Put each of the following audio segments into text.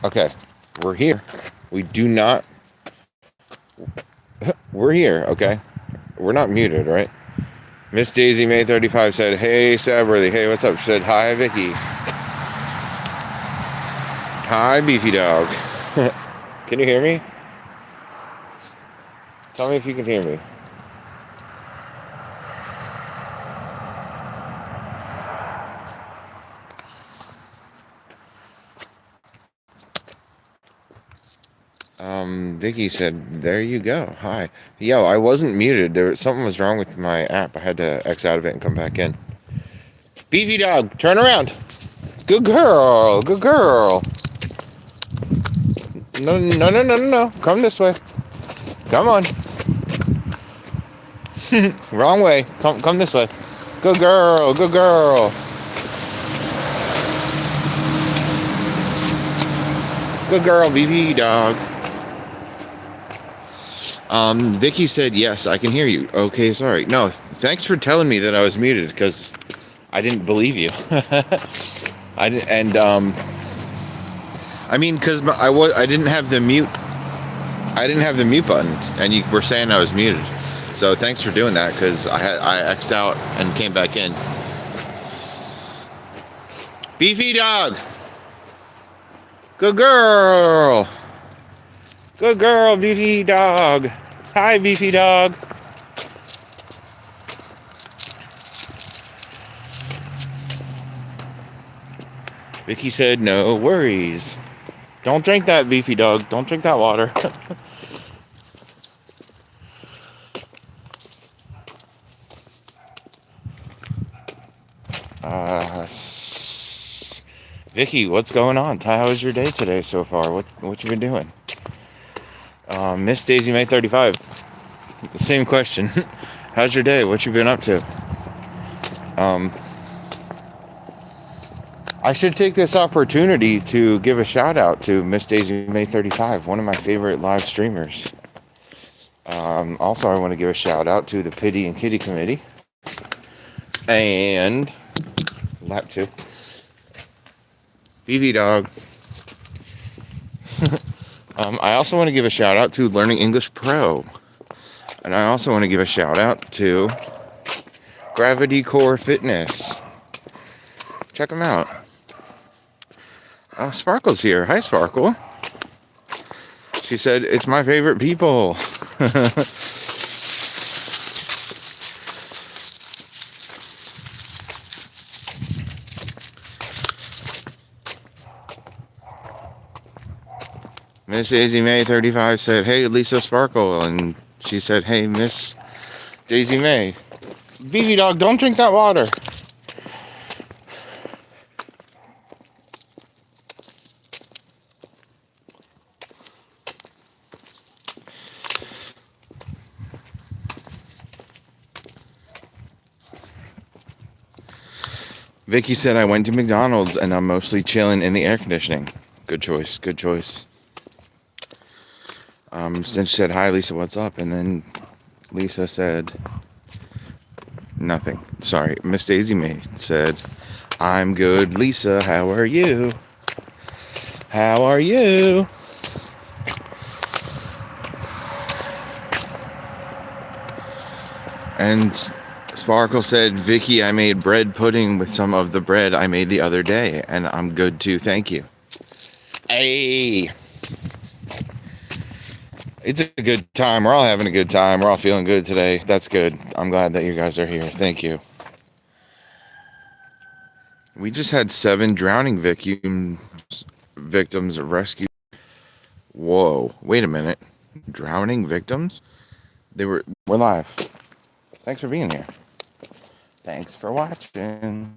Okay, we're here. We do not. We're here. Okay, we're not muted, right? Miss Daisy May 35 said, "Hey, Stabworthy. Hey, what's up?" She said, "Hi, Vicky. Hi, Beefy Dog. Can you hear me? Tell me if you can hear me." Vicky said, "There you go. Hi." Yo, I wasn't muted. Something was wrong with my app. I had to X out of it and come back in. Beefy Dog, turn around. Good girl. Good girl. No, no, no, no, no, no. Come this way. Come on. Wrong way. Come this way. Good girl. Good girl. Good girl, Beefy Dog. Vicky said, "Yes, I can hear you." Okay, sorry. No, thanks for telling me that I was muted, because I didn't believe you. I didn't, and I mean, because I didn't have the mute. I didn't have the mute button, and you were saying I was muted. So thanks for doing that, because I X'd out and came back in. Beefy Dog. Good girl. Good girl, Beefy Dog. Hi, Beefy Dog. Vicky said, "No worries. Don't drink that, Beefy Dog. Don't drink that water." Vicky, what's going on? How was your day today so far? What you been doing? Miss Daisy May 35. The same question. How's your day? What you been up to? I should take this opportunity to give a shout out to Miss Daisy May 35, one of my favorite live streamers. Also, I want to give a shout out to the Pity and Kitty Committee and Lap 2. BB Dog. I also want to give a shout out to Learning English Pro. And I also want to give a shout out to Gravity Core Fitness. Check them out. Sparkle's here. Hi, Sparkle. She said, "It's my favorite people." Miss Daisy May 35 said, "Hey, Lisa Sparkle." And she said, "Hey, Miss Daisy May. BB Dog, don't drink that water." Vicky said, "I went to McDonald's and I'm mostly chilling in the air conditioning." Good choice. Good choice. Then she said, "Hi, Lisa, what's up?" And then Lisa said nothing. Sorry. Miss Daisy May said, "I'm good, Lisa. How are you? How are you?" And Sparkle said, "Vicky, I made bread pudding with some of the bread I made the other day, and I'm good too. Thank you." Hey. It's a good time. We're all having a good time. We're all feeling good today. That's good. I'm glad that you guys are here. Thank you. We just had 7 drowning victims rescued. Whoa. Wait a minute. Drowning victims? We're live. Thanks for being here. Thanks for watching.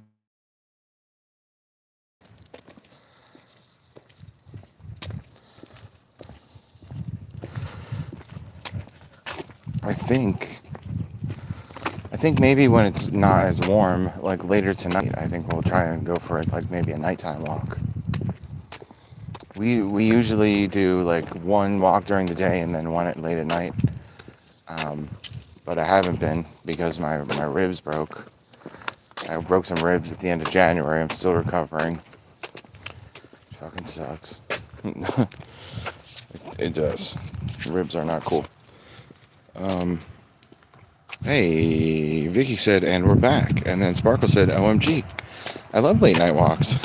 I think maybe when it's not as warm, like later tonight, I think we'll try and go for it, like maybe a nighttime walk. We usually do like one walk during the day and then one at late at night. But I haven't been because my ribs broke. I broke some ribs at the end of January. I'm still recovering. It fucking sucks. It does. Ribs are not cool. Hey, Vicky said, and we're back. And then Sparkle said, OMG, I love late night walks.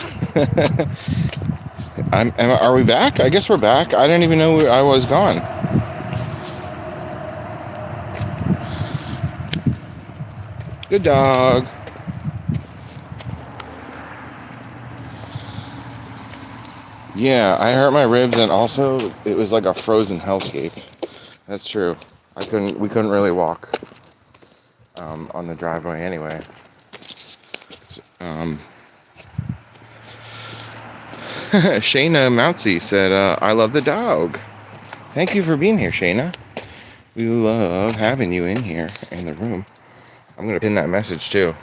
Are we back? I guess we're back. I didn't even know I was gone. Good dog. Yeah, I hurt my ribs, and also it was like a frozen hellscape. That's true. We couldn't really walk on the driveway anyway. Shayna Moutsey said, I love the dog. Thank you for being here, Shayna. We love having you in here in the room. I'm going to pin that message too.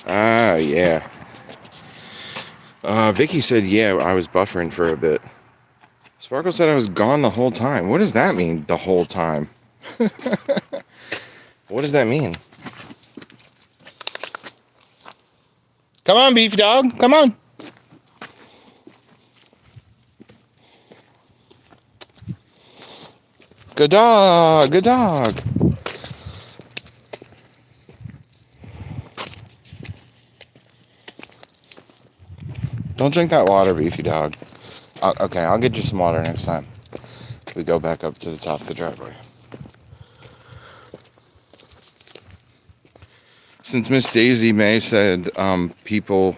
Yeah. Vicky said, yeah, I was buffering for a bit. Sparkle said I was gone the whole time. What does that mean, the whole time? What does that mean? Come on, beefy dog. Come on. Good dog. Good dog. Don't drink that water, beefy dog. Okay, I'll get you some water next time we go back up to the top of the driveway. Since Miss Daisy May said people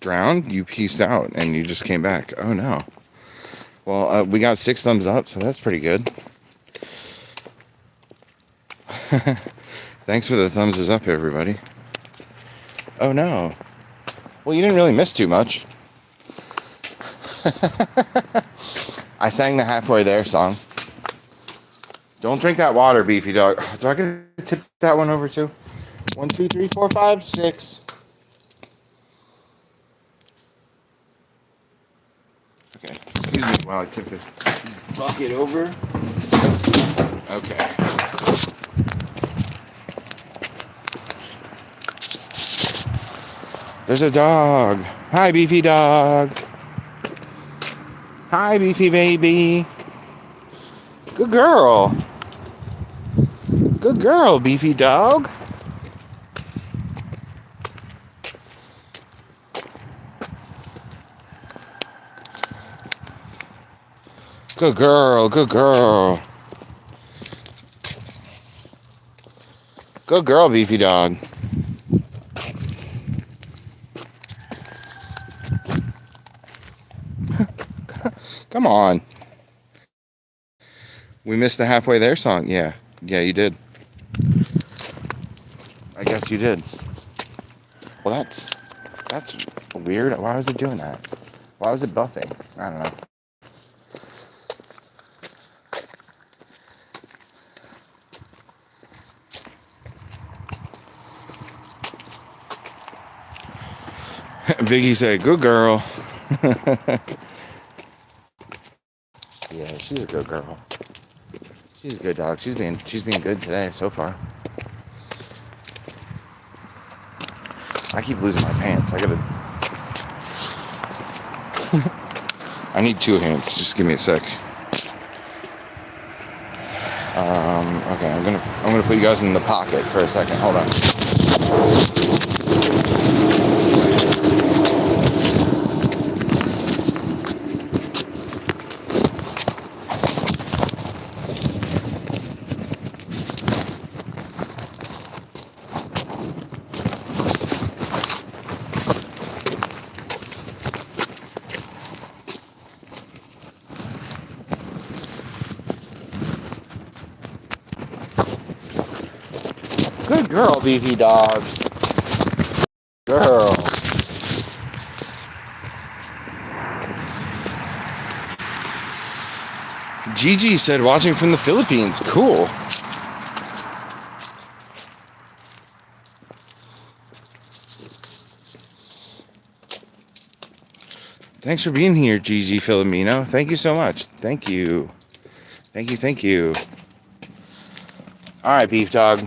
drowned, you peaced out and you just came back. Oh no. Well, we got 6 thumbs up, so that's pretty good. Thanks for the thumbs up, everybody. Oh no. Well, you didn't really miss too much. I sang the Halfway There song. Don't drink that water, beefy dog. Do I get to tip that one over too? 1, 2, 3, 4, 5, 6. Okay, excuse me while I tip this bucket over. Okay. There's a dog. Hi, beefy dog. Hi, beefy baby. Good girl. Good girl, beefy dog. Good girl, good girl. Good girl, beefy dog. Come on. We missed the Halfway There song. Yeah, you did. I guess you did. Well, that's weird. Why was it doing that? Why was it buffing? I don't know. Vicky said, good girl. Yeah, she's a good girl. She's a good dog. She's being good today so far. I keep losing my pants. I need 2 hands. Just give me a sec. Okay, I'm gonna put you guys in the pocket for a second. Hold on. Good girl, beefy dog. Girl. Gigi said watching from the Philippines. Cool. Thanks for being here, Gigi Filomeno. Thank you so much. Thank you. Thank you. All right, beef dog.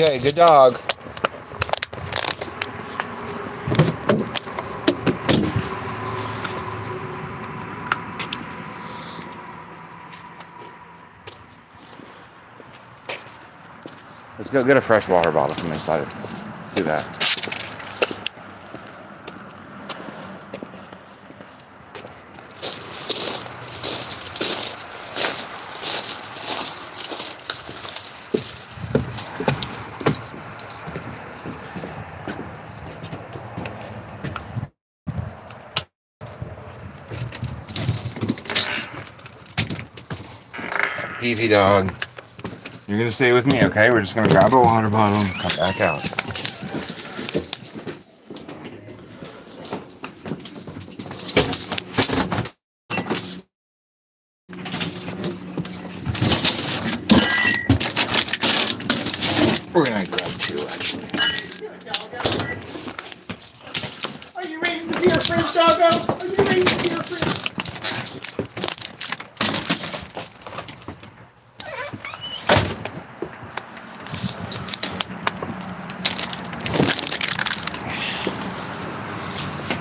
Okay, good dog. Let's go get a fresh water bottle from inside. Let's do that. Beefy dog. You're gonna stay with me, okay? We're just gonna grab a water bottle and come back out. We're gonna grab two, actually. Are you ready to be a French doggo? Are you ready to be a French?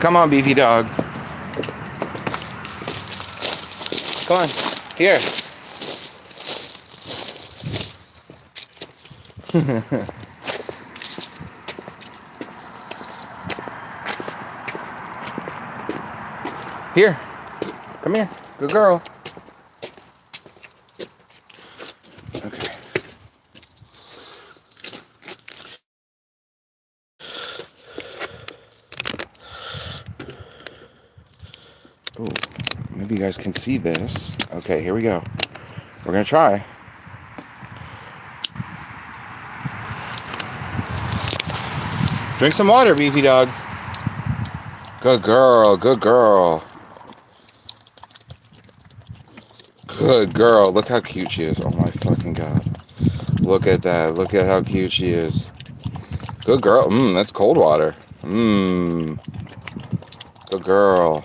Come on, Beefy dog. Come on, here. Here. Come here. Good girl. Okay. Oh, maybe you guys can see this. Okay, here we go. We're gonna try. Drink some water, Beefy dog. Good girl, good girl. Good girl. Look how cute she is. Oh my fucking god. Look at that. Look at how cute she is. Good girl. That's cold water. Good girl.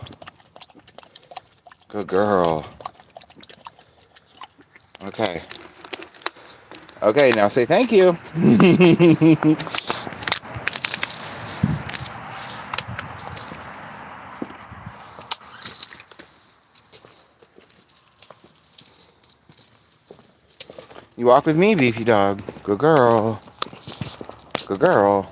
Good girl. Okay. Okay, now say thank you. You walk with me, Beefy dog. Good girl. Good girl.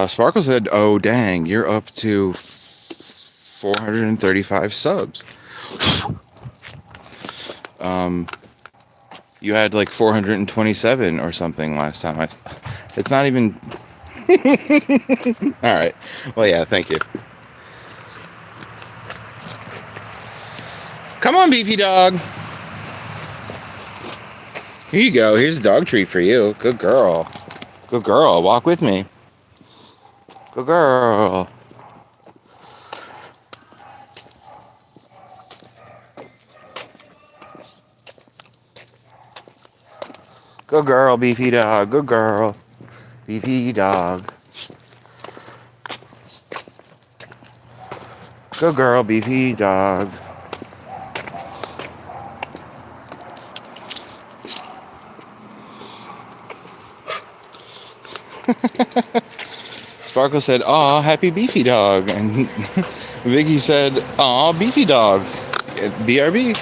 Sparkle said, oh, dang, you're up to 435 subs. You had like 427 or something last time. It's not even... All right. Well, yeah, thank you. Come on, Beefy dog. Here you go. Here's a dog treat for you. Good girl. Good girl. Walk with me. Good girl. Good girl, Beefy dog. Good girl. Beefy dog. Good girl, Beefy dog. Sparkle said, aw, happy Beefy dog. And Vicky said, aw, Beefy dog. BRB.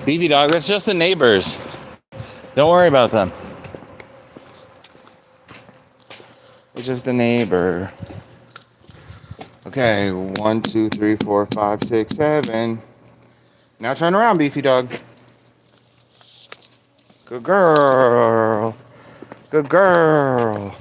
Beefy dog, that's just the neighbors. Don't worry about them. It's just a neighbor. Okay, 1, 2, 3, 4, 5, 6, 7. Now turn around, Beefy dog. Good girl. Good girl.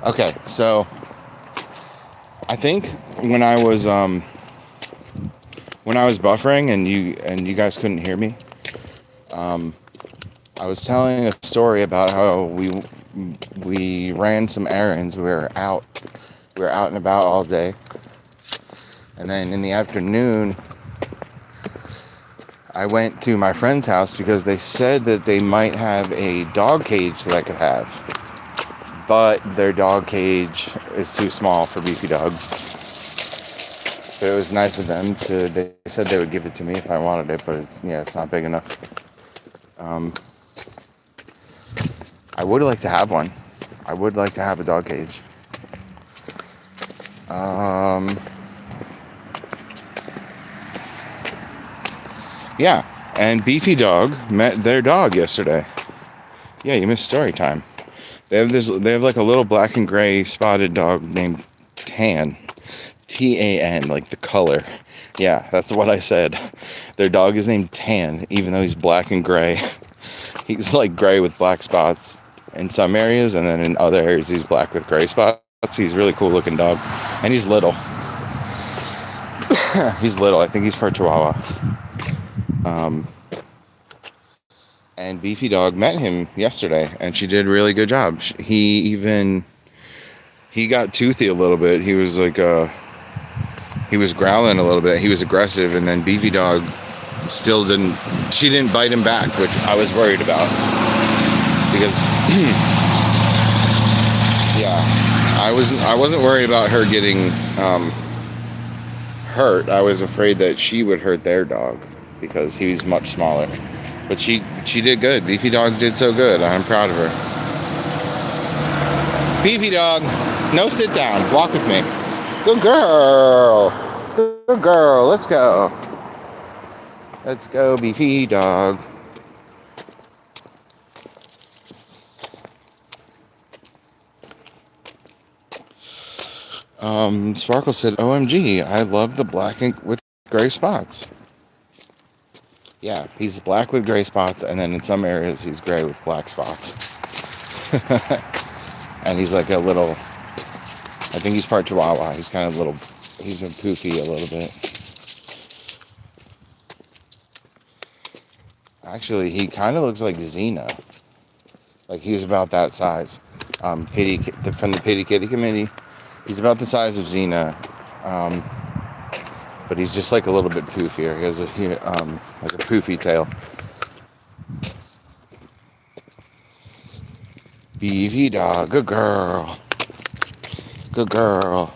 Okay, so I think when I was buffering and you guys couldn't hear me, I was telling a story about how we ran some errands. We were out and about all day, And then in the afternoon, I went to my friend's house because they said that they might have a dog cage that I could have. But their dog cage is too small for Beefy Dog. But it was nice of them they said they would give it to me if I wanted it, but it's not big enough. I would like to have one. I would like to have a dog cage. Yeah, and Beefy Dog met their dog yesterday. Yeah, you missed story time. They have like a little black and gray spotted dog named Tan. Tan, like the color. Yeah, that's what I said. Their dog is named Tan, even though he's black and gray. He's like gray with black spots in some areas, and then in other areas he's black with gray spots. He's a really cool looking dog. And he's little. He's little. I think he's part Chihuahua. And Beefy Dog met him yesterday, and she did a really good job. He got toothy a little bit. He was like, he was growling a little bit. He was aggressive, and then Beefy Dog she didn't bite him back, which I was worried about. Because, yeah, I wasn't worried about her getting hurt. I was afraid that she would hurt their dog because he's much smaller. But she did good. Beefy Dog did so good. I'm proud of her. Beefy Dog, no sit down. Walk with me. Good girl. Good girl. Let's go. Let's go, Beefy Dog. Sparkle said, OMG, I love the black and with gray spots. Yeah, he's black with gray spots, and then in some areas he's gray with black spots. And he's like a little, I think he's part Chihuahua. He's kind of he's a poofy a little bit. Actually, he kind of looks like Xena. Like he's about that size. From the Pity Kitty Committee, he's about the size of Xena. But he's just like a little bit poofier. He has like a poofy tail. Beefy Dog, good girl. Good girl.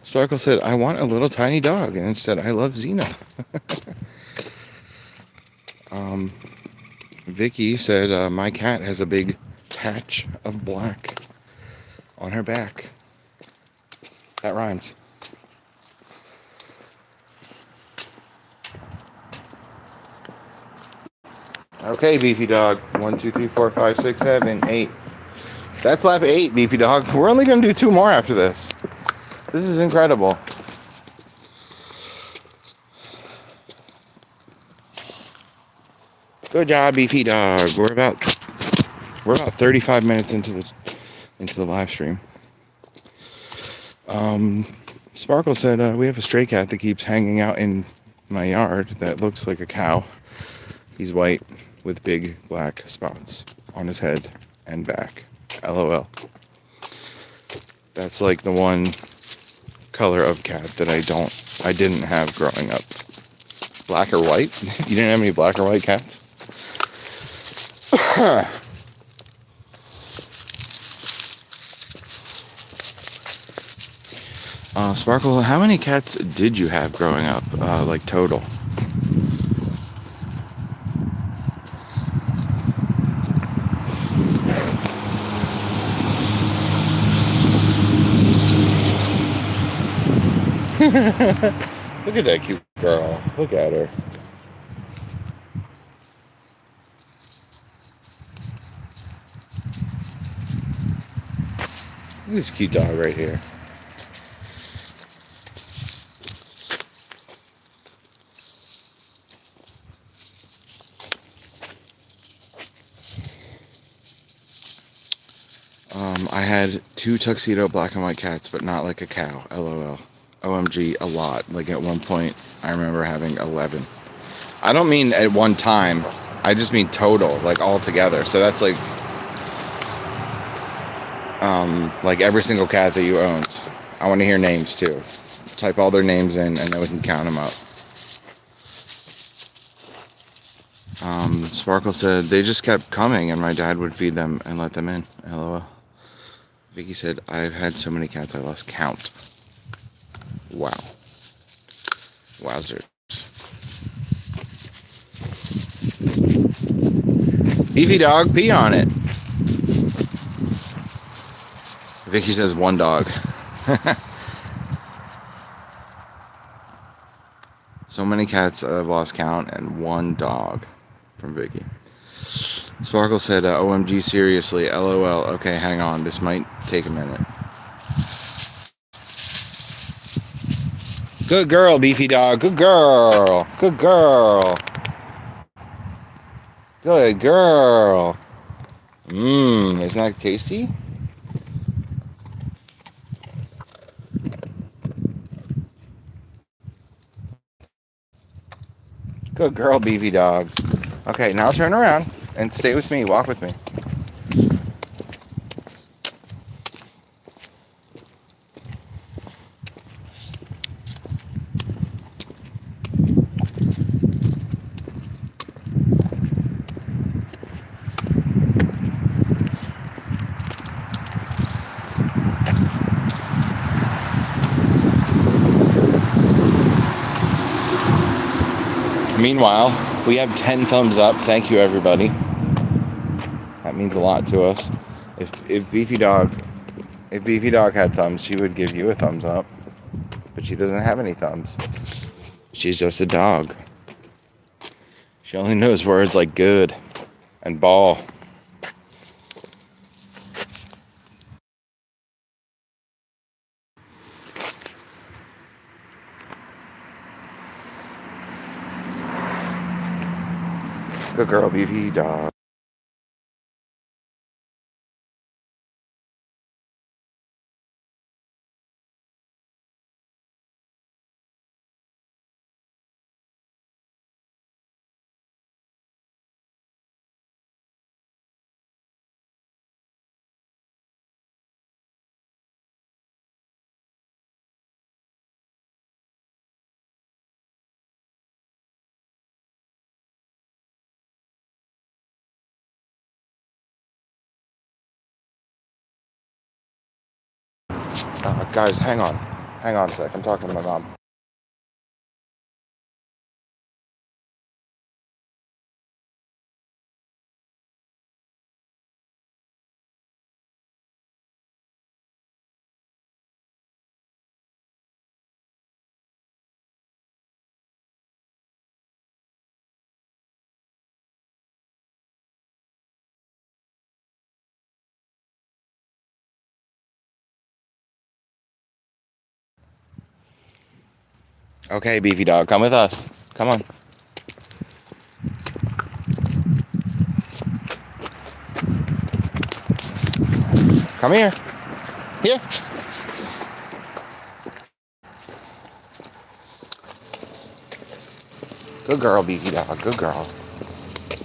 Sparkle said, I want a little tiny dog. And she said, I love Xena. Vicky said, my cat has a big patch of black on her back. That rhymes. Okay, Beefy Dog. 1, 2, 3, 4, 5, 6, 7, 8. That's lap 8, Beefy Dog. We're only going to do 2 more after this. This is incredible. Good job, Beefy Dog. We're about 35 minutes into the live stream. Sparkle said, we have a stray cat that keeps hanging out in my yard that looks like a cow. He's white with big black spots on his head and back. LOL. That's like the one color of cat that I didn't have growing up. Black or white? You didn't have any black or white cats? Sparkle, how many cats did you have growing up? Like total? Look at that cute girl. Look at her. Look at this cute dog right here. I had 2 tuxedo black and white cats, but not like a cow. LOL. OMG, a lot. Like at one point, I remember having 11. I don't mean at one time. I just mean total, like all together. So that's like every single cat that you owned. I want to hear names too. Type all their names in, and then we can count them up. Sparkle said they just kept coming, and my dad would feed them and let them in. LOL. Vicky said I've had so many cats I lost count. Wow. Wowzers. Beefy dog, pee on it. Vicky says 1 dog. So many cats I've lost count, and 1 dog from Vicky. Sparkle said, OMG, seriously, LOL. Okay, hang on. This might take a minute. Good girl, Beefy dog. Good girl. Good girl. Good girl. Isn't that tasty? Good girl, Beefy dog. Okay, now turn around and stay with me. Walk with me. Meanwhile, we have 10 thumbs up. Thank you, everybody. That means a lot to us. If Beefy Dog had thumbs, she would give you a thumbs up. But she doesn't have any thumbs. She's just a dog. She only knows words like good and ball. Good girl, Beefy Dog. Guys, hang on. Hang on a sec. I'm talking to my mom. Okay, Beefy Dog, come with us. Come on. Come here. Here. Good girl, Beefy Dog. Good girl.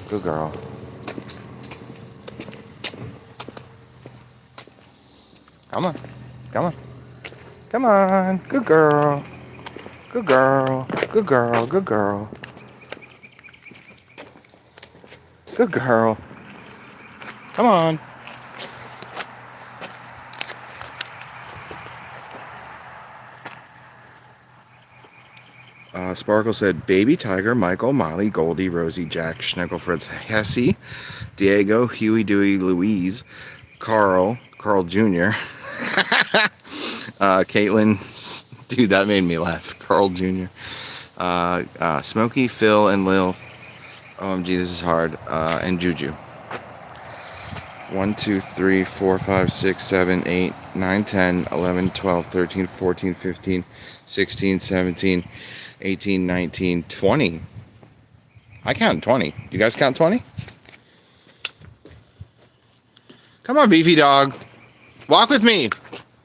Good girl. Come on. Come on. Come on. Good girl. Good girl. Good girl. Good girl. Good girl. Come on. Sparkle said, Baby Tiger, Michael, Molly, Goldie, Rosie, Jack, Schneckelfritz, Hesse, Diego, Huey, Dewey, Louise, Carl Jr., Caitlin, dude, that made me laugh. Carl Jr., Smokey, Phil, and Lil. OMG, this is hard. And Juju. 1, 2, 3, 4, 5, 6, 7, 8, 9, 10, 11, 12, 13, 14, 15, 16, 17, 18, 19, 20. I count 20. You guys count 20? Come on, Beefy Dog. Walk with me.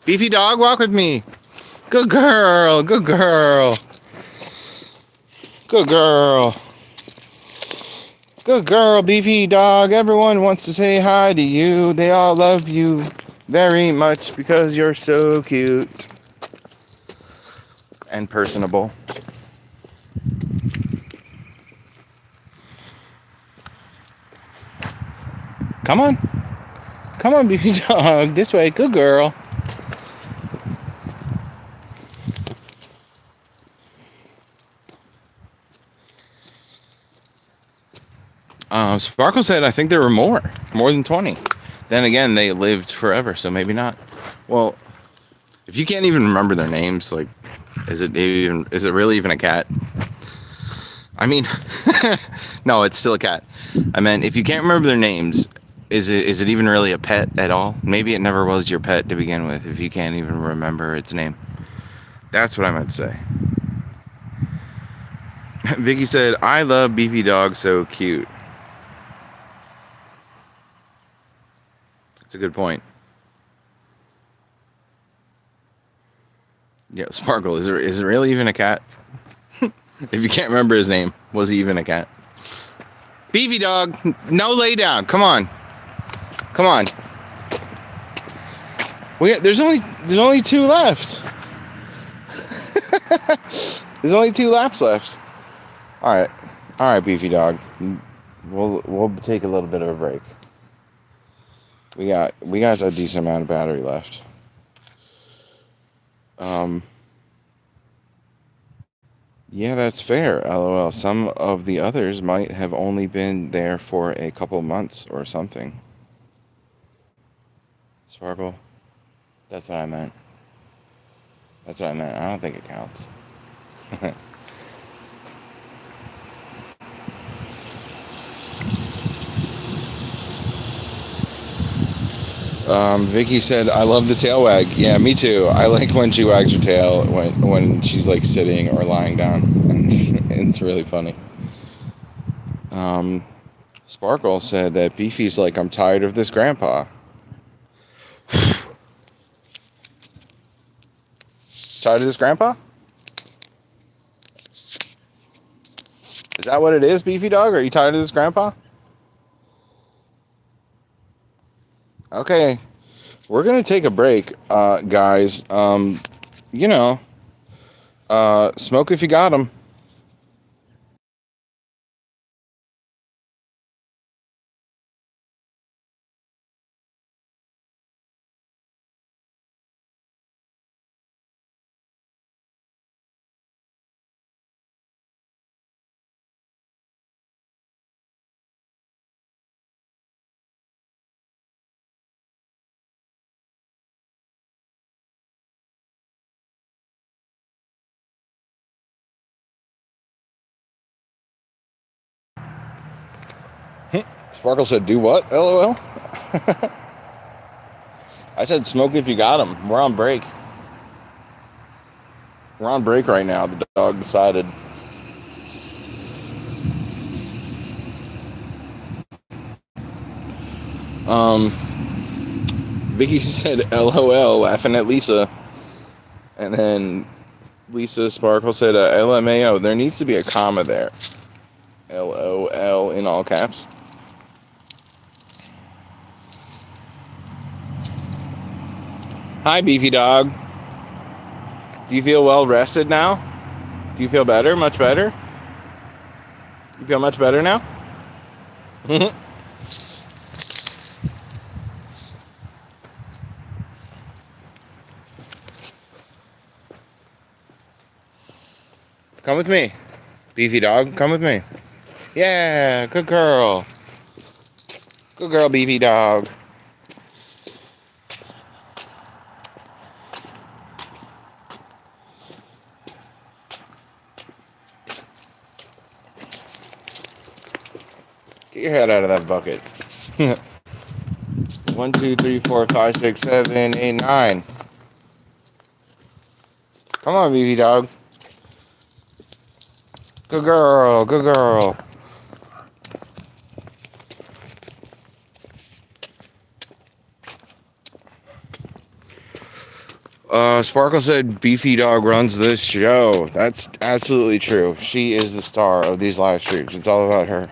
Beefy dog, walk with me. Good girl. Good girl. Good girl. Good girl, Beefy dog. Everyone wants to say hi to you. They all love you very much because you're so cute and personable. Come on. Come on, Beefy dog. This way. Good girl. Sparkle said, I think there were more than 20. Then again, they lived forever, so maybe not. Well, if you can't even remember their names, like, is it really even a cat? I mean, no, it's still a cat. I meant, if you can't remember their names, is it even really a pet at all? Maybe it never was your pet to begin with, if you can't even remember its name. That's what I meant to say. Vicky said, I love Beefy Dog, so cute. That's a good point. Yeah, Sparkle, is it really even a cat? If you can't remember his name, was he even a cat? Beefy Dog, no lay down. Come on. Come on. There's only 2 left. There's only 2 laps left. All right, Beefy Dog. We'll take a little bit of a break. We got a decent amount of battery left. Yeah, that's fair. LOL. Some of the others might have only been there for a couple months or something. Sparkle. That's what I meant. I don't think it counts. Vicky said, I love the tail wag. Yeah, me too. I like when she wags her tail when she's like sitting or lying down. It's really funny. Sparkle said that Beefy's like, I'm tired of this grandpa. Tired of this grandpa? Is that what it is, Beefy Dog? Are you tired of this grandpa? Okay. We're going to take a break, guys. Smoke if you got 'em. Sparkle said, do what? LOL. I said, smoke if you got 'em. We're on break. We're on break right now. The dog decided. Vicky said, LOL, laughing at Lisa. And then Lisa Sparkle said, LMAO. There needs to be a comma there. LOL in all caps. Hi, Beefy Dog. Do you feel well rested now? Do you feel better? Much better? You feel much better now? Come with me. Beefy Dog, come with me. Yeah, good girl. Good girl, Beefy Dog. Get your head out of that bucket. 1, 2, 3, 4, 5, 6, 7, 8, 9. Come on, Beefy Dog. Good girl, good girl. Sparkle said Beefy Dog runs this show. That's absolutely true. She is the star of these live streams. It's all about her.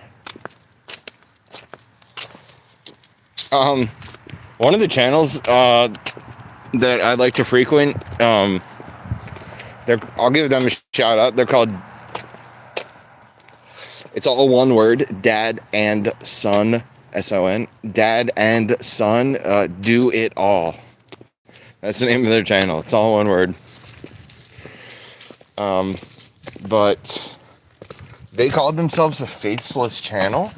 One of the channels that I like to frequent, I'll give them a shout out. They're called, it's all one word, Dad and Son, S-O-N, Dad and Son, Do It All. That's the name of their channel. It's all one word. But they called themselves a faceless channel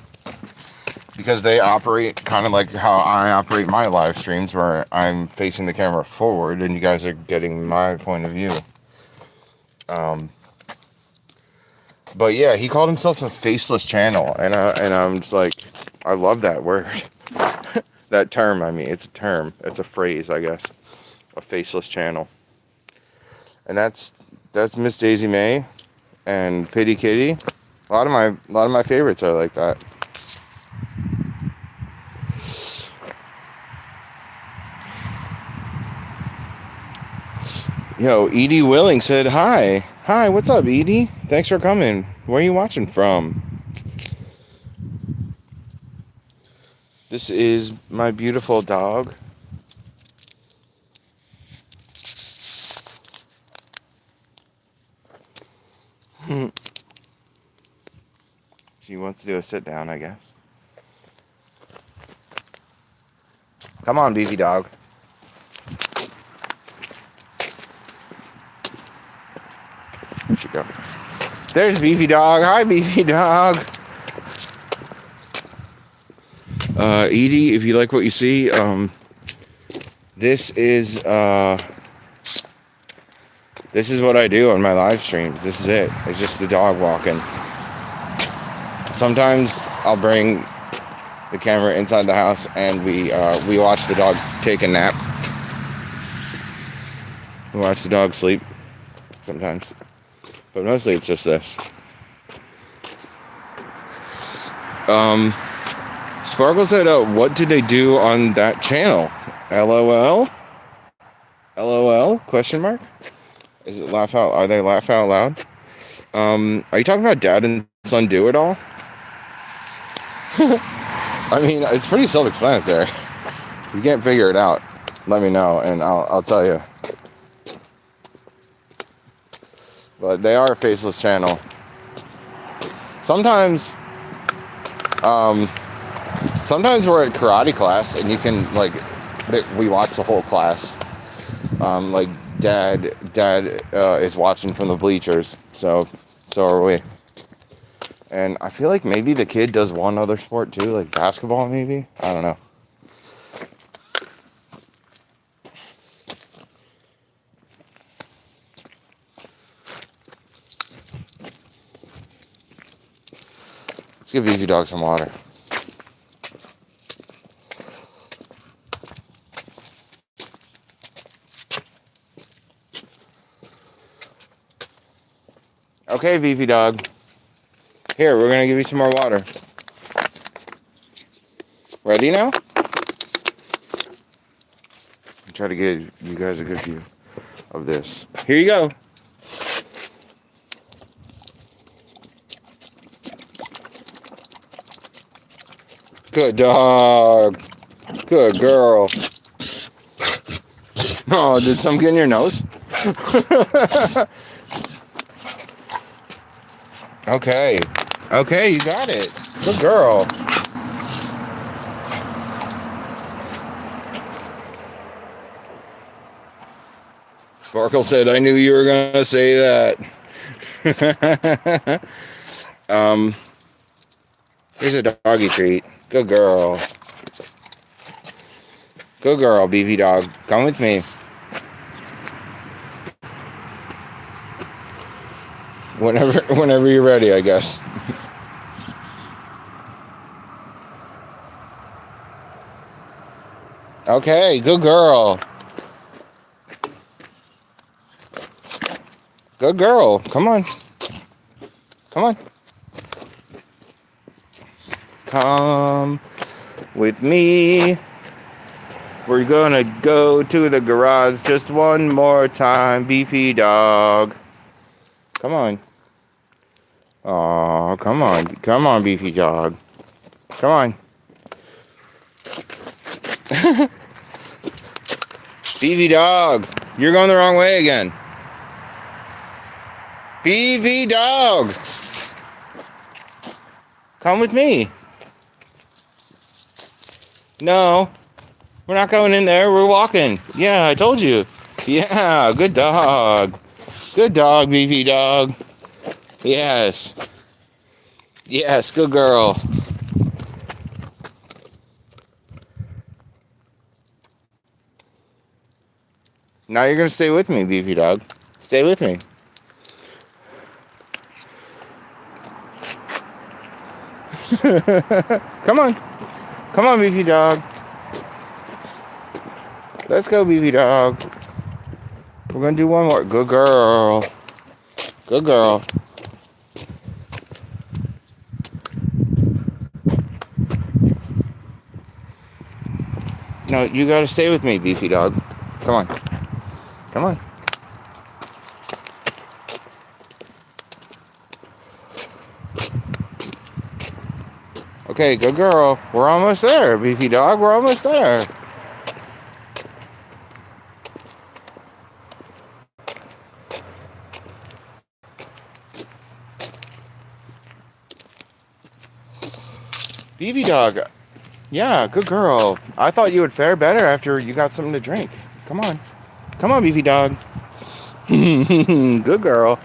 because they operate kind of like how I operate my live streams, where I'm facing the camera forward and you guys are getting my point of view. But yeah, he called himself a faceless channel, and I'm just like, I love that word. That term, I mean, it's a term. It's a phrase, I guess. A faceless channel. And that's Miss Daisy May and Pity Kitty. A lot of my favorites are like that. Yo, Edie Willing said hi. Hi, what's up, Edie? Thanks for coming. Where are you watching from? This is my beautiful dog. She wants to do a sit down, I guess. Come on, Beefy Dog. Where'd she go? There's Beefy Dog. Hi, Beefy Dog. Edie, if you like what you see, this is what I do on my live streams. This is it. It's just the dog walking. Sometimes I'll bring the camera inside the house and we watch the dog take a nap. We watch the dog sleep sometimes, but mostly it's just this. Sparkle said, what did they do on that channel? LOL? LOL? Question mark? Is it laugh out? Are they laugh out loud? Are you talking about Dad and Son Do It All? I mean, it's pretty self-explanatory. If you can't figure it out, let me know and I'll tell you. But they are a faceless channel. Sometimes we're at karate class and you can, like, we watch the whole class. Like dad is watching from the bleachers, so are we. And I feel like maybe the kid does one other sport too, like basketball maybe. I don't know. Let's give Beefy Dog some water. Okay, Beefy Dog. Here, we're gonna give you some more water. Ready now? I'll try to give you guys a good view of this. Here you go. Good dog. Good girl. Oh, did some get in your nose? Okay. Okay, you got it. Good girl. Sparkle said, I knew you were going to say that. Here's a doggy treat. Good girl. Good girl, Beefy Dog. Come with me. Whenever you're ready, I guess. Okay, good girl. Good girl. Come on. Come on. Come with me. We're gonna go to the garage just one more time, beefy dog. Come on. Oh, come on. Come on, beefy dog. Come on. Beefy dog. You're going the wrong way again. Beefy dog. Come with me. No. We're not going in there. We're walking. Yeah, I told you. Yeah, good dog. Good dog, beefy dog. Yes. Yes, good girl. Now you're going to stay with me, beefy dog. Stay with me. Come on. Come on, beefy dog. Let's go, beefy dog. We're going to do one more. Good girl. Good girl. No, you got to stay with me, beefy dog. Come on. Come on. Okay, good girl. We're almost there, beefy dog. We're almost there. Beefy dog. Yeah, good girl. I thought you would fare better after you got something to drink. Come on. Come on, beefy dog. Good girl.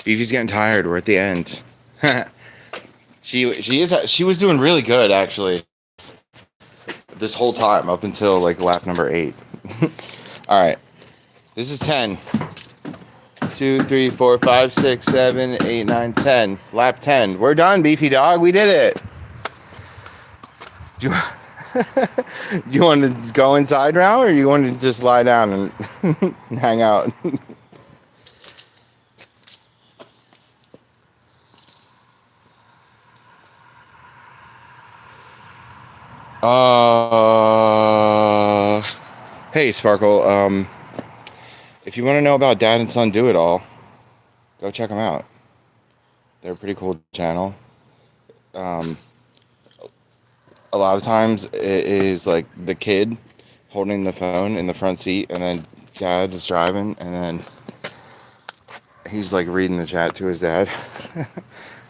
Beefy's getting tired. We're at the end. She was doing really good actually. This whole time up until like lap number 8. All right. This is 10. 2, 3, 4, 5, 6, 7, 8, 9, 10. Lap 10. We're done, beefy dog. We did it. Do you want to go inside now, or you want to just lie down and hang out? Hey, Sparkle. If you want to know about Dad and Son Do It All, go check them out. They're a pretty cool channel. A lot of times it is like the kid holding the phone in the front seat, and then Dad is driving, and then he's like reading the chat to his dad.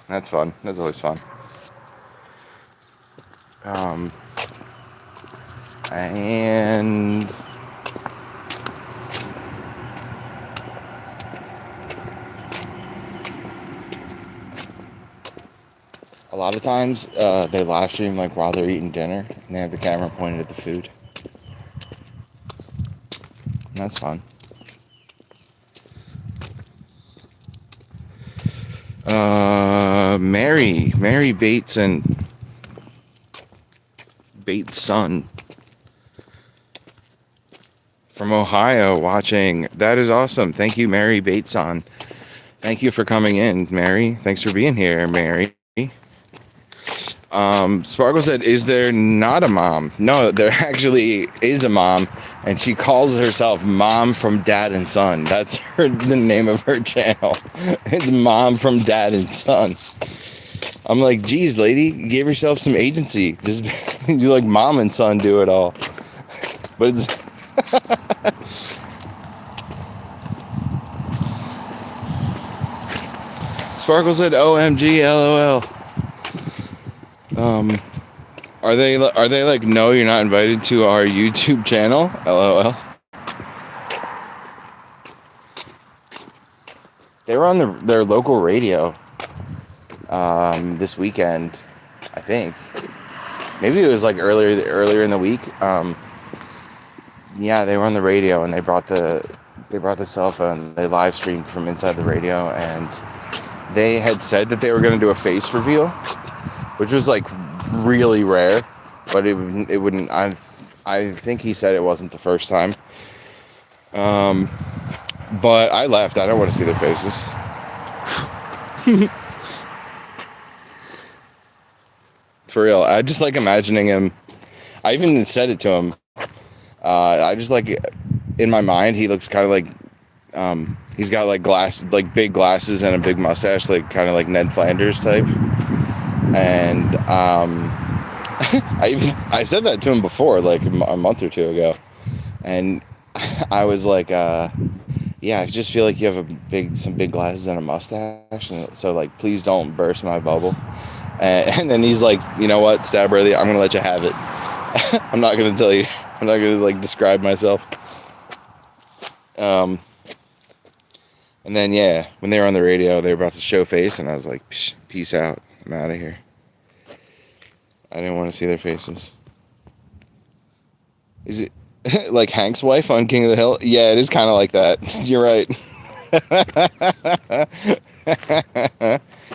That's fun. That's always fun. And a lot of times they live stream like while they're eating dinner, and they have the camera pointed at the food. And that's fun. Mary Bates and Bates' son from Ohio watching. That is awesome. Thank you, Mary Bates' son. Thank you for coming in, Mary. Thanks for being here, Mary. Sparkle said, is there not a mom? No, there actually is a mom, and she calls herself Mom from Dad and Son. That's the name of her channel. It's Mom from Dad and Son. I'm like, geez, lady, give yourself some agency. Just do like Mom and Son Do It All. But it's Sparkle said, OMG, LOL. Are they like, no, you're not invited to our YouTube channel? LOL. They were on their local radio this weekend, I think. Maybe it was like earlier in the week. Yeah, they were on the radio, and they brought the they brought the cell phone. They live streamed from inside the radio, and they had said that they were going to do a face reveal, which was like really rare, but it wouldn't. I think he said it wasn't the first time. But I left. I don't want to see their faces. For real, I just like imagining him. I even said it to him. I just like, in my mind, he looks kind of like, he's got like big glasses and a big mustache, like kind of like Ned Flanders type. And I said that to him before, like a month or two ago, and I was like, yeah, I just feel like you have some big glasses and a mustache, and so like, please don't burst my bubble. And then he's like, you know what, Stabworthy, I'm gonna let you have it. I'm not gonna tell you. I'm not gonna like describe myself. And then yeah, when they were on the radio, they were about to show face, and I was like, peace out. I'm out of here. I didn't want to see their faces. Is it like Hank's wife on King of the Hill? Yeah, it is kind of like that. You're right.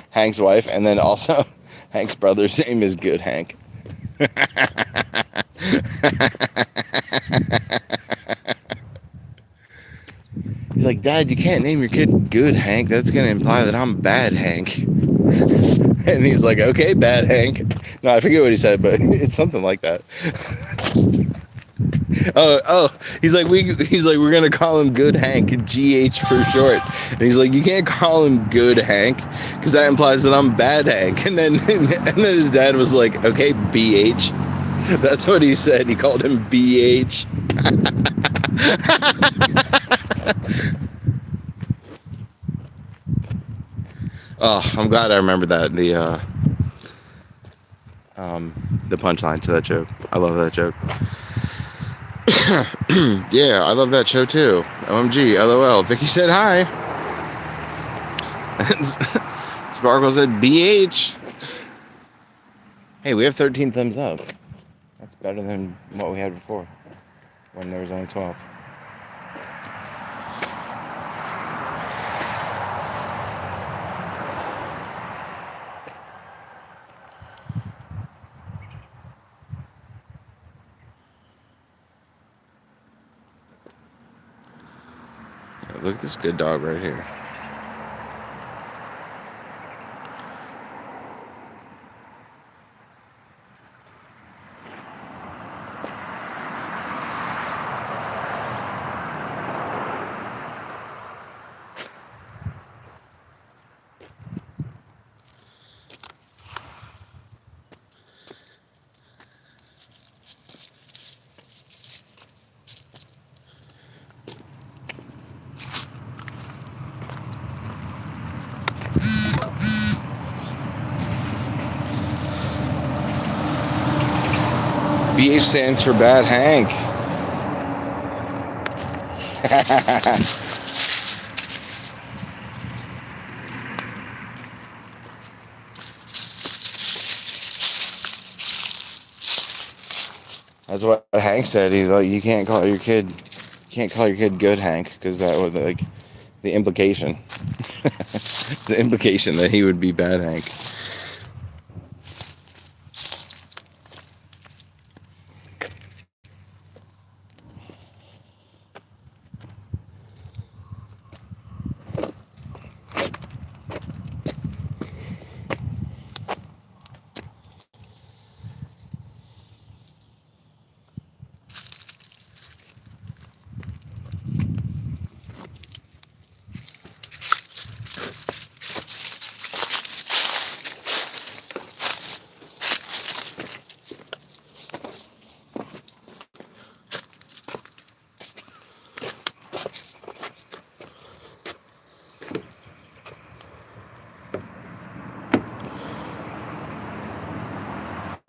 Hank's wife, and then also Hank's brother's name is Good Hank. He's like, Dad, you can't name your kid Good Hank. That's going to imply that I'm Bad Hank. And he's like, okay, Bad Hank. No, I forget what he said, but it's something like that. He's like, we're gonna call him Good Hank, GH for short. And he's like, you can't call him Good Hank because that implies that I'm Bad Hank. And then his dad was like, okay, BH. That's what he said. He called him BH. Oh, I'm glad I remembered that. The punchline to that joke. I love that joke. Yeah, I love that show too. OMG, LOL. Vicky said hi. Sparkle said BH. Hey, we have 13 thumbs up. That's better than what we had before, when there was only 12. Look at this good dog right here. BH stands for Bad Hank. That's what Hank said. He's like, you can't call your kid Good Hank, because that would like the implication. The implication that he would be Bad Hank.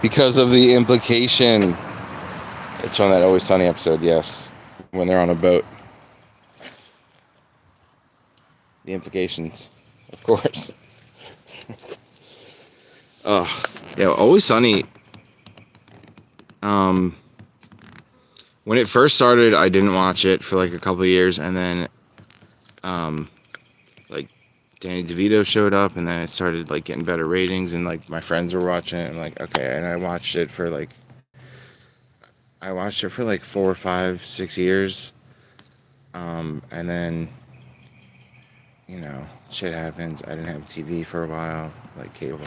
Because of the implication. It's from that Always Sunny episode, yes. When they're on a boat. The implications, of course. Oh, yeah, Always Sunny. When it first started, I didn't watch it for like a couple of years, and then Like Danny DeVito showed up, and then it started like getting better ratings, and like my friends were watching it. I'm like, okay, and I watched it for like 4, 5, 6 years, and then shit happens. I didn't have TV for a while, like cable,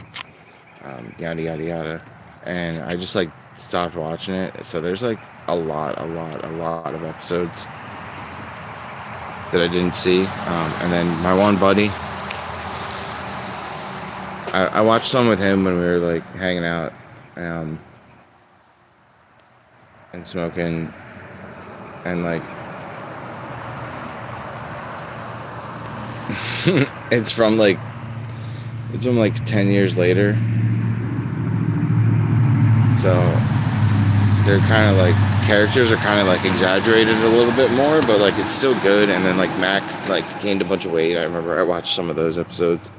yada yada yada, and I just like stopped watching it. So there's like a lot of episodes that I didn't see, and then my one buddy, I watched some with him when we were like hanging out, and smoking, and like it's from like 10 years later, so they're kind of like characters are kind of like exaggerated a little bit more, but like it's still good. And then like Mac like gained a bunch of weight. I remember I watched some of those episodes.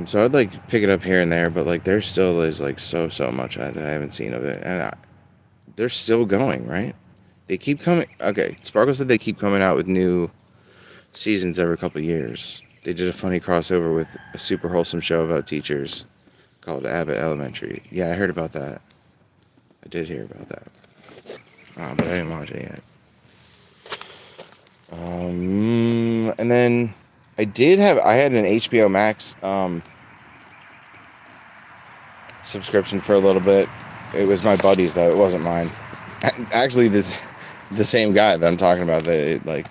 So I'd like pick it up here and there, but like there still is like so much that I haven't seen of it, and they're still going, right? They keep coming. Okay, Sparkle said they keep coming out with new seasons every couple of years. They did a funny crossover with a super wholesome show about teachers called Abbott Elementary. Yeah, I heard about that. I did hear about that, but I didn't watch it yet. And then I had an HBO Max subscription for a little bit. It was my buddy's though; it wasn't mine. Actually, the same guy that I'm talking about that like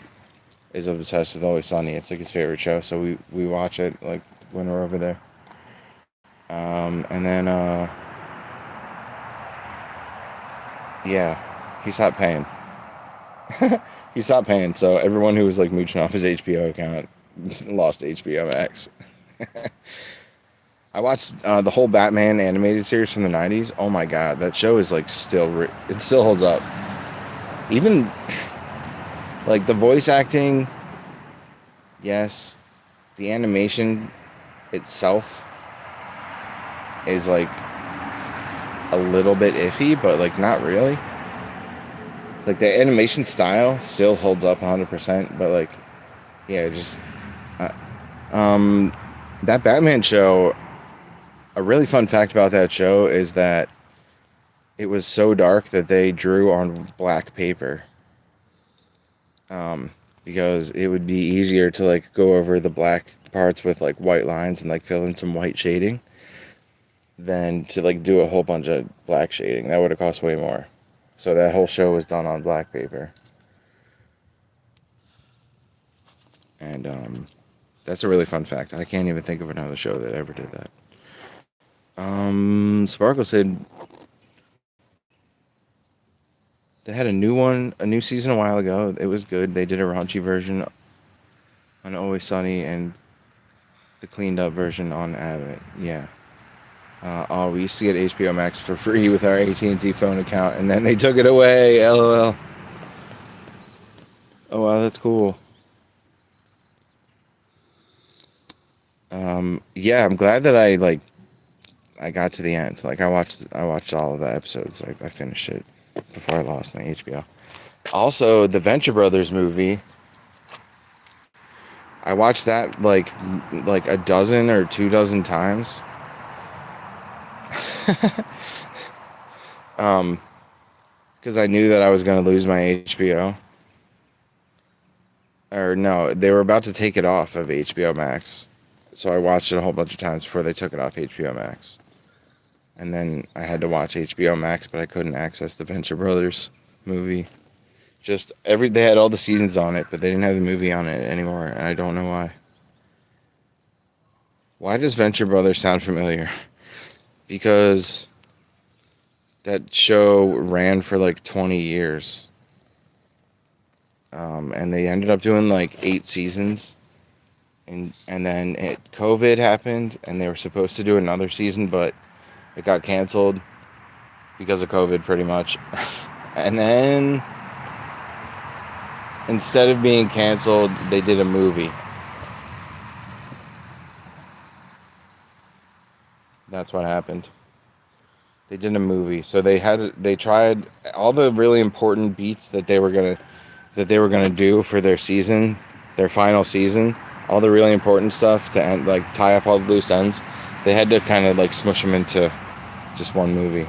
is obsessed with Always Sunny. It's like his favorite show, so we watch it like when we're over there. And then yeah, he stopped paying. He stopped paying, so everyone who was like mooching off his HBO account lost HBO Max. I watched the whole Batman animated series from the 90s. Oh my god, that show is like it still holds up. Even like the voice acting, yes, the animation itself is like a little bit iffy, but like not really. Like the animation style still holds up 100%, but like yeah, just that Batman show, a really fun fact about that show is that it was so dark that they drew on black paper, because it would be easier to like go over the black parts with like white lines and like fill in some white shading than to like do a whole bunch of black shading. That would have cost way more. So that whole show was done on black paper. And that's a really fun fact. I can't even think of another show that ever did that. Sparkle said they had a new season a while ago. It was good. They did a raunchy version on Always Sunny and the cleaned up version on Abbott. Yeah. We used to get HBO Max for free with our AT&T phone account, and then they took it away. LOL. Oh wow, that's cool. Yeah, I'm glad that I got to the end. Like I watched all of the episodes. I finished it before I lost my HBO. Also, the Venture Brothers movie. I watched that like a dozen or 2 dozen times. Because I knew that I was going to lose my HBO. Or no, they were about to take it off of HBO Max. So I watched it a whole bunch of times before they took it off HBO Max. And then I had to watch HBO Max, but I couldn't access the Venture Brothers movie. They had all the seasons on it, but they didn't have the movie on it anymore, and I don't know why. Why does Venture Brothers sound familiar? Because that show ran for like 20 years. And they ended up doing like 8 seasons. And then COVID happened, and they were supposed to do another season, but it got canceled because of COVID pretty much. And then instead of being canceled, they did a movie. That's what happened. They did a movie. So they tried all the really important beats that they were gonna do for their season. their final season, all the really important stuff to end, like tie up all the loose ends, they had to kind of like smush them into just one movie.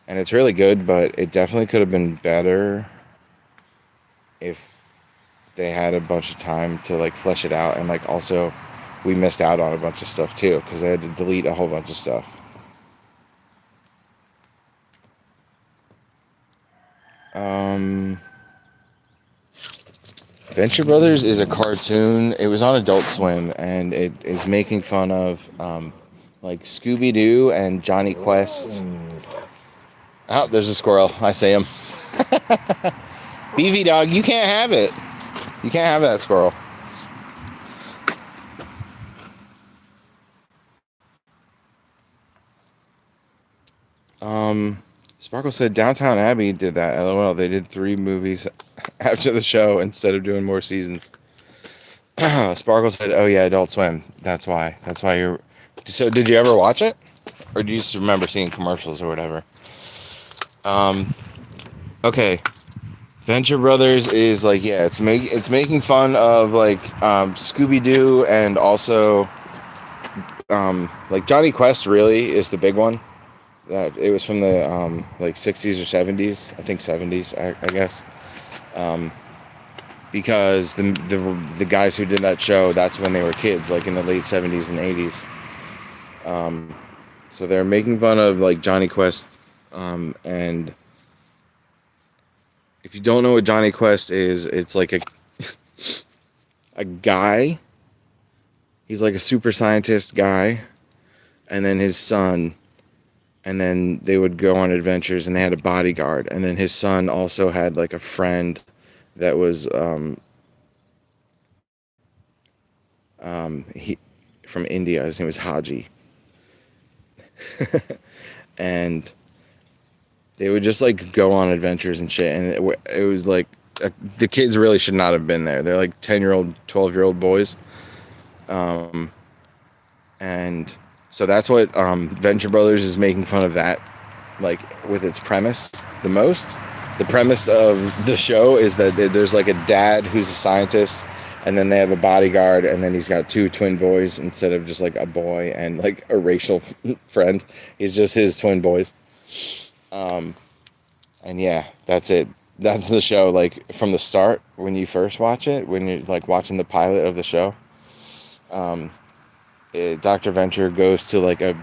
And it's really good, but it definitely could have been better if they had a bunch of time to like flesh it out. And like also we missed out on a bunch of stuff too because they had to delete a whole bunch of stuff. Venture Brothers is a cartoon. It was on Adult Swim, and it is making fun of like Scooby-Doo and Johnny Quest. Oh, there's a squirrel. I see him. Beefy dog, you can't have it. You can't have that squirrel. Sparkle said Downtown Abbey did that. LOL, they did 3 movies after the show instead of doing more seasons. Sparkle said, oh yeah, Adult Swim. That's why you're... So did you ever watch it? Or do you just remember seeing commercials or whatever? Okay. Venture Brothers is like, yeah, it's making fun of like Scooby-Doo and also like Johnny Quest really is the big one. That it was from the like 60s or 70s, I think 70s, I guess. Because the guys who did that show, that's when they were kids, like in the late 70s and 80s. So they're making fun of like Johnny Quest, and if you don't know what Johnny Quest is, it's like a guy. He's like a super scientist guy, and then his son. And then they would go on adventures, and they had a bodyguard. And then his son also had like a friend that was he from India. His name was Haji. And they would just like go on adventures and shit. And it was like the kids really should not have been there. They're like 10-year-old, 12-year-old boys. And so that's what Venture Brothers is making fun of, that, like, with its premise the most. The premise of the show is that there's, like, a dad who's a scientist, and then they have a bodyguard, and then he's got 2 twin boys instead of just, like, a boy and, like, a racial friend. He's just his twin boys. And, yeah, that's it. That's the show, like, from the start, when you first watch it, when you're, like, watching the pilot of the show. Dr. Venture goes to like a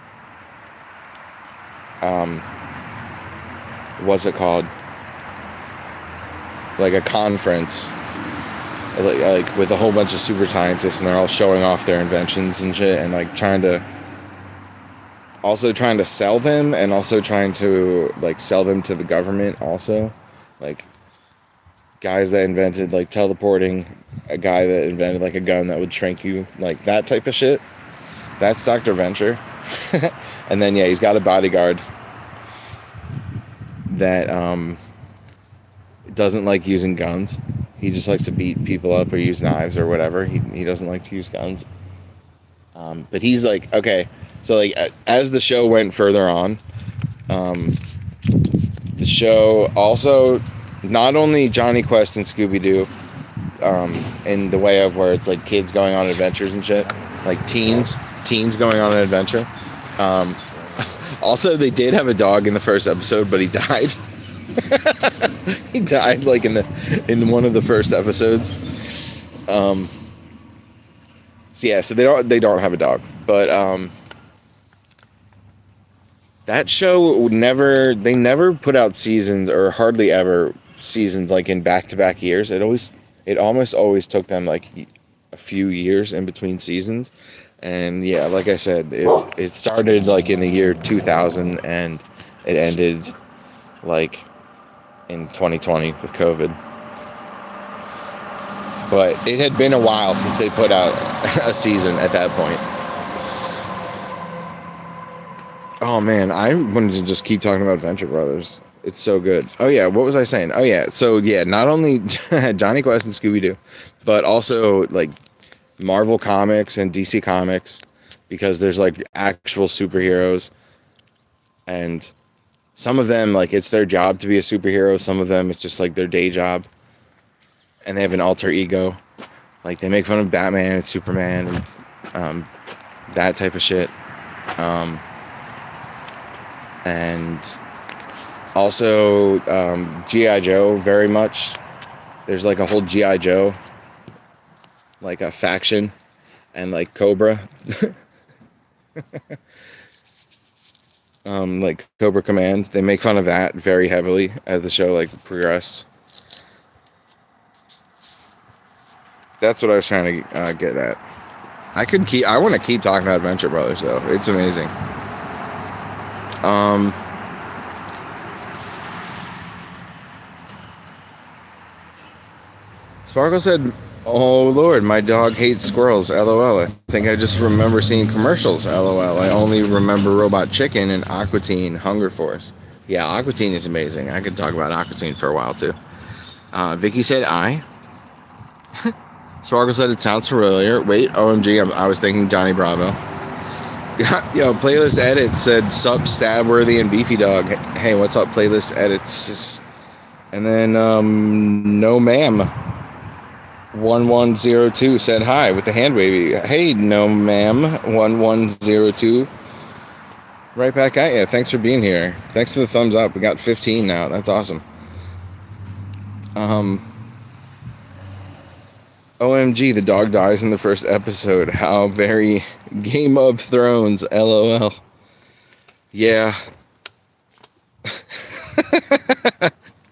what's it called, like a conference, like with a whole bunch of super scientists, and they're all showing off their inventions and shit, and like trying to sell them, and also trying to like sell them to the government also, like guys that invented like teleporting, a guy that invented like a gun that would shrink you, like that type of shit. That's Dr. Venture. And then, yeah, he's got a bodyguard that doesn't like using guns. He just likes to beat people up or use knives or whatever. He doesn't like to use guns. But he's like, okay, so like as the show went further on, the show also, not only Johnny Quest and Scooby-Doo, in the way of where it's like kids going on adventures and shit, like teens going on an adventure. Also, they did have a dog in the first episode, but he died. He died like in one of the first episodes. So yeah, so they don't have a dog, but that show they never put out seasons, or hardly ever seasons, like in back-to-back years. It almost always took them like a few years in between seasons. And yeah, like I said, it started like in the year 2000, and it ended like in 2020 with COVID. But it had been a while since they put out a season at that point. Oh man, I wanted to just keep talking about Venture Brothers. It's so good. Oh yeah, what was I saying? Oh yeah, so yeah, not only Johnny Quest and Scooby-Doo, but also like Marvel Comics and DC Comics, because there's like actual superheroes, and some of them, like, it's their job to be a superhero. Some of them it's just like their day job. and they have an alter ego. Like, they make fun of Batman and Superman and that type of shit. And also G.I. Joe, very much. There's like a whole G.I. Joe, like a faction, and like Cobra. Like Cobra Command. They make fun of that very heavily as the show like progressed. That's what I was trying to get at. I want to keep talking about Adventure Brothers though. It's amazing. Sparkle said, "Oh Lord, my dog hates squirrels. LOL. I think I just remember seeing commercials. LOL. I only remember Robot Chicken and Aqua Teen Hunger Force. Yeah, Aqua Teen is amazing. I could talk about Aqua Teen for a while too." Vicky said, "I." Sparkle said, "It sounds familiar. Wait, OMG, I was thinking Johnny Bravo." Yo, playlist edits said, "Sup, Stabworthy and Beefy Dog." Hey, what's up, playlist edits? And then, no ma'am. 1102 said hi with the hand wavy. Hey, no ma'am. 1102. Right back at you. Thanks for being here. Thanks for the thumbs up. We got 15 now. That's awesome. OMG, the dog dies in the first episode. How very Game of Thrones. LOL. Yeah.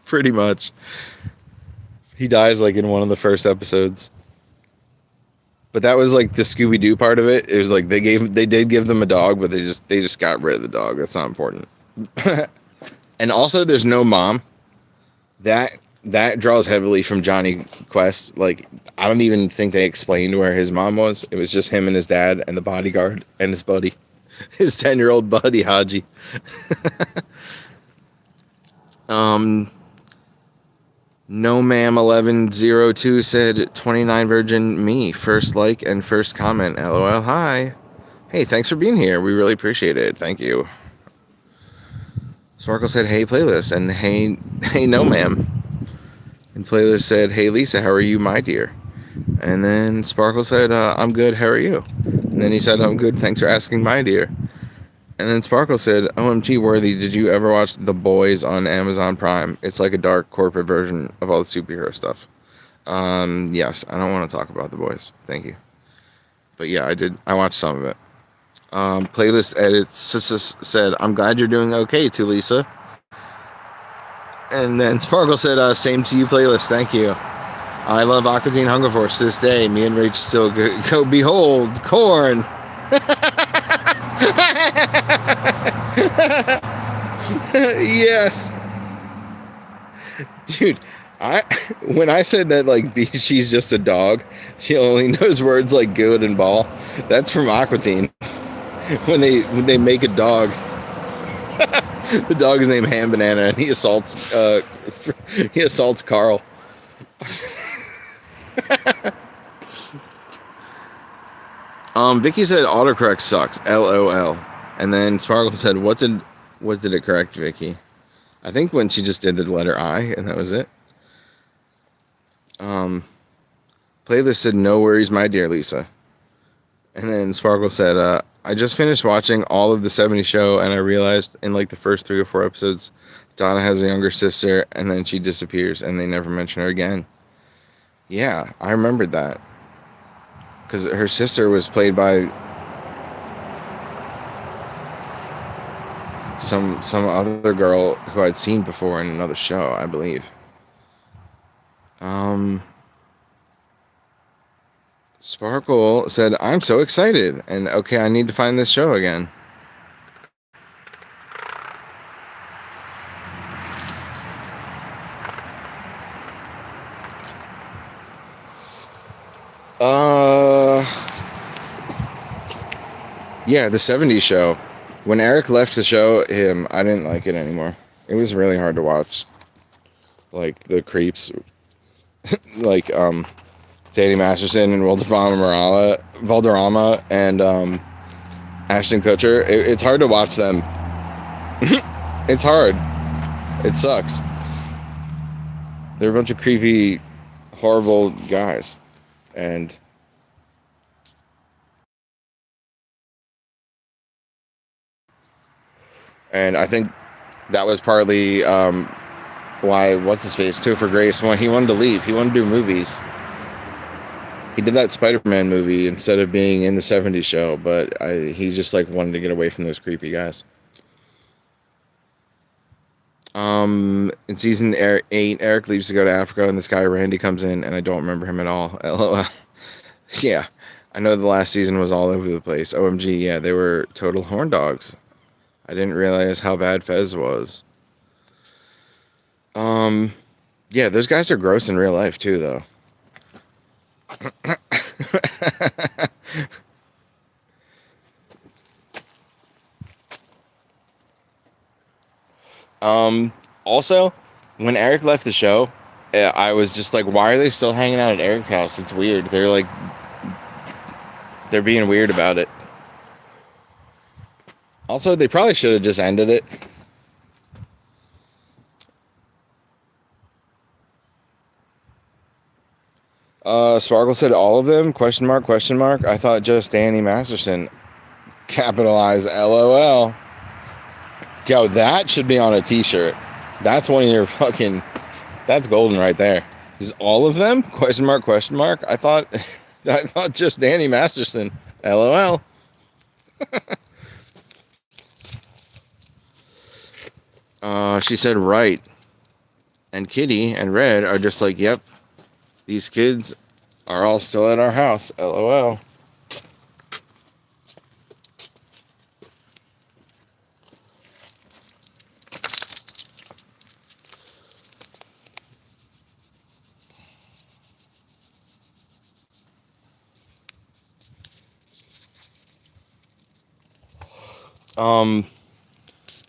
Pretty much. He dies like in one of the first episodes. But that was like the Scooby-Doo part of it. It was like they did give them a dog, but they just got rid of the dog. That's not important. And also there's no mom. That draws heavily from Johnny Quest. Like, I don't even think they explained where his mom was. It was just him and his dad and the bodyguard and his buddy. His 10-year-old buddy, Haji. No ma'am 1102 said 29 virgin me. First like and first comment. LOL. Hi. Hey, thanks for being here. We really appreciate it. Thank you. Sparkle said, "Hey, playlist." And hey, no ma'am. And playlist said, "Hey, Lisa, how are you, my dear?" And then Sparkle said, "I'm good. How are you?" And then he said, "I'm good. Thanks for asking, my dear." And then Sparkle said, "OMG, Worthy, did you ever watch The Boys on Amazon Prime? It's like a dark corporate version of all the superhero stuff." Yes, I don't want to talk about The Boys. Thank you. But yeah, I did. I watched some of it. Playlist edits said, "I'm glad you're doing okay, too, Lisa." And then Sparkle said, "Same to you, playlist. Thank you. I love Aqua Teen Hunger Force to this day. Me and Rach still go behold, corn." Yes. Dude, when I said that, like, she's just a dog, she only knows words like good and ball, that's from Aqua Teen. When they make a dog, the dog is named Ham Banana, and he assaults Carl. Vicky said autocorrect sucks. LOL. And then Sparkle said, what did it correct, Vicky? I think when she just did the letter I, and that was it. Playlist said, "No worries, my dear Lisa." And then Sparkle said, "I just finished watching all of the 70s show, and I realized in like the first 3 or 4 episodes, Donna has a younger sister, and then she disappears, and they never mention her again." Yeah, I remembered that. Because her sister was played by some other girl who I'd seen before in another show, I believe. Sparkle said, "I'm so excited." And okay, I need to find this show again. Yeah, the 70s show. When Eric left the show, I didn't like it anymore. It was really hard to watch. Like, the creeps, like, Danny Masterson and Valderrama and, Ashton Kutcher. It's hard to watch them. It's hard. It sucks. They're a bunch of creepy, horrible guys. And I think that was partly why what's-his-face, Topher Grace, when he wanted to leave. He wanted to do movies. He did that Spider-Man movie instead of being in the 70s show, but he just like wanted to get away from those creepy guys. In season 8, Eric leaves to go to Africa, and this guy Randy comes in, and I don't remember him at all. LOL. Yeah, I know the last season was all over the place. OMG, yeah, they were total horn dogs. I didn't realize how bad Fez was. Yeah, those guys are gross in real life too, though. Also, when Eric left the show, I was just like, why are they still hanging out at Eric's house? It's weird. They're being weird about it. Also, they probably should have just ended it. Sparkle said all of them? Question mark, question mark. I thought just Danny Masterson. Capitalize LOL. Yo, that should be on a t-shirt. That's one of your fucking... That's golden right there. Is all of them? Question mark, question mark. I thought just Danny Masterson. LOL. She said right. And Kitty and Red are just like, yep. These kids are all still at our house. LOL.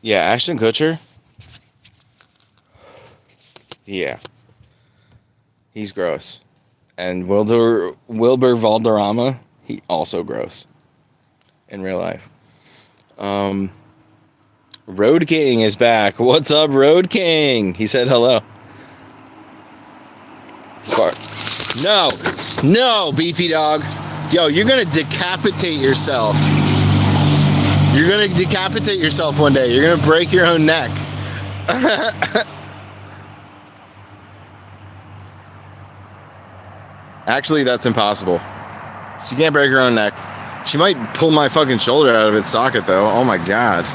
Yeah, Ashton Kutcher. Yeah. He's gross. And Wilbur Valderrama, he also gross. In real life. Road King is back. What's up, Road King? He said hello. No, Beefy Dog. Yo, you're gonna decapitate yourself. You're gonna decapitate yourself one day. You're gonna break your own neck. Actually, that's impossible. She can't break her own neck. She might pull my fucking shoulder out of its socket, though. Oh my god.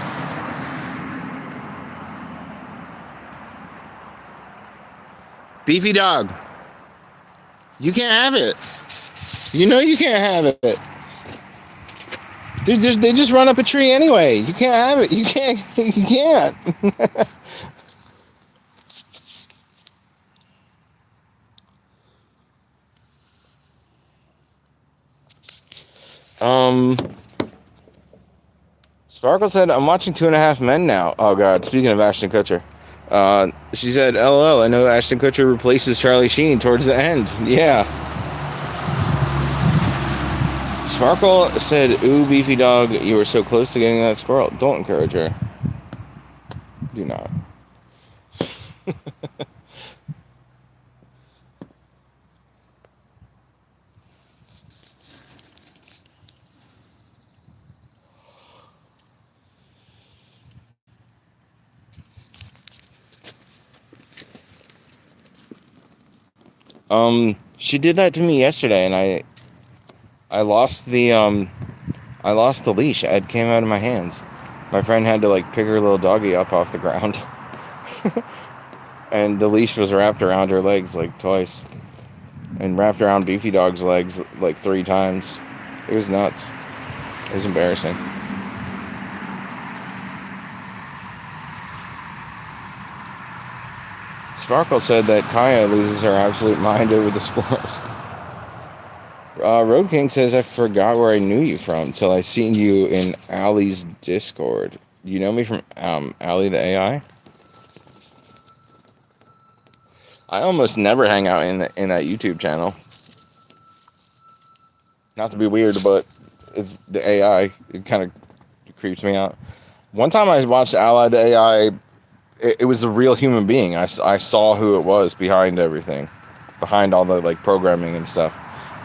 Beefy Dog. You can't have it. You know you can't have it. They just run up a tree anyway. You can't have it. You can't. You can't. Sparkle said, I'm watching 2.5 Men now. Oh god, speaking of Ashton Kutcher. She said, LOL, I know Ashton Kutcher replaces Charlie Sheen towards the end. Yeah. Sparkle said, ooh, Beefy Dog, you were so close to getting that squirrel. Don't encourage her. Do not. She did that to me yesterday, and I lost the leash. It came out of my hands. My friend had to like pick her little doggy up off the ground. And the leash was wrapped around her legs like twice. And wrapped around Beefy Dog's legs like 3 times. It was nuts. It was embarrassing. Sparkle said that Kaya loses her absolute mind over the squirrels. Road King says, I forgot where I knew you from till I seen you in Allie's Discord. You know me from Allie the AI? I almost never hang out in that YouTube channel. Not to be weird, but it's the AI. It kind of creeps me out. One time I watched Ally the AI, it was a real human being. I saw who it was behind everything. behind all the like programming and stuff.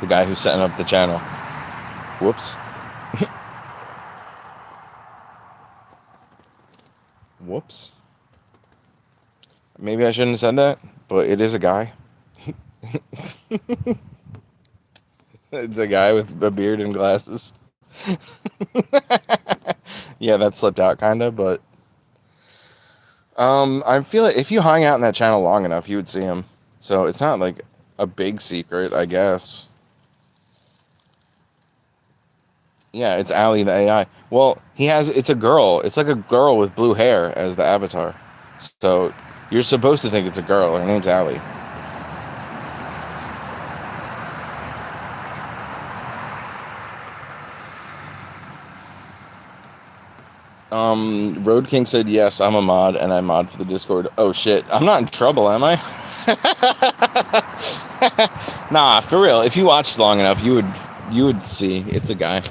The guy who's setting up the channel. Whoops. Whoops. Maybe I shouldn't have said that, but it is a guy. It's a guy with a beard and glasses. Yeah, that slipped out kind of, but I feel like if you hung out in that channel long enough, you would see him. So it's not like a big secret, I guess. Yeah, it's Ali the AI. Well, it's a girl. It's like a girl with blue hair as the avatar. So you're supposed to think it's a girl. Her name's Ali. Road King said, yes, I'm a mod, and I mod for the Discord. Oh, shit. I'm not in trouble, am I? Nah, for real. If you watched long enough, you would see it's a guy.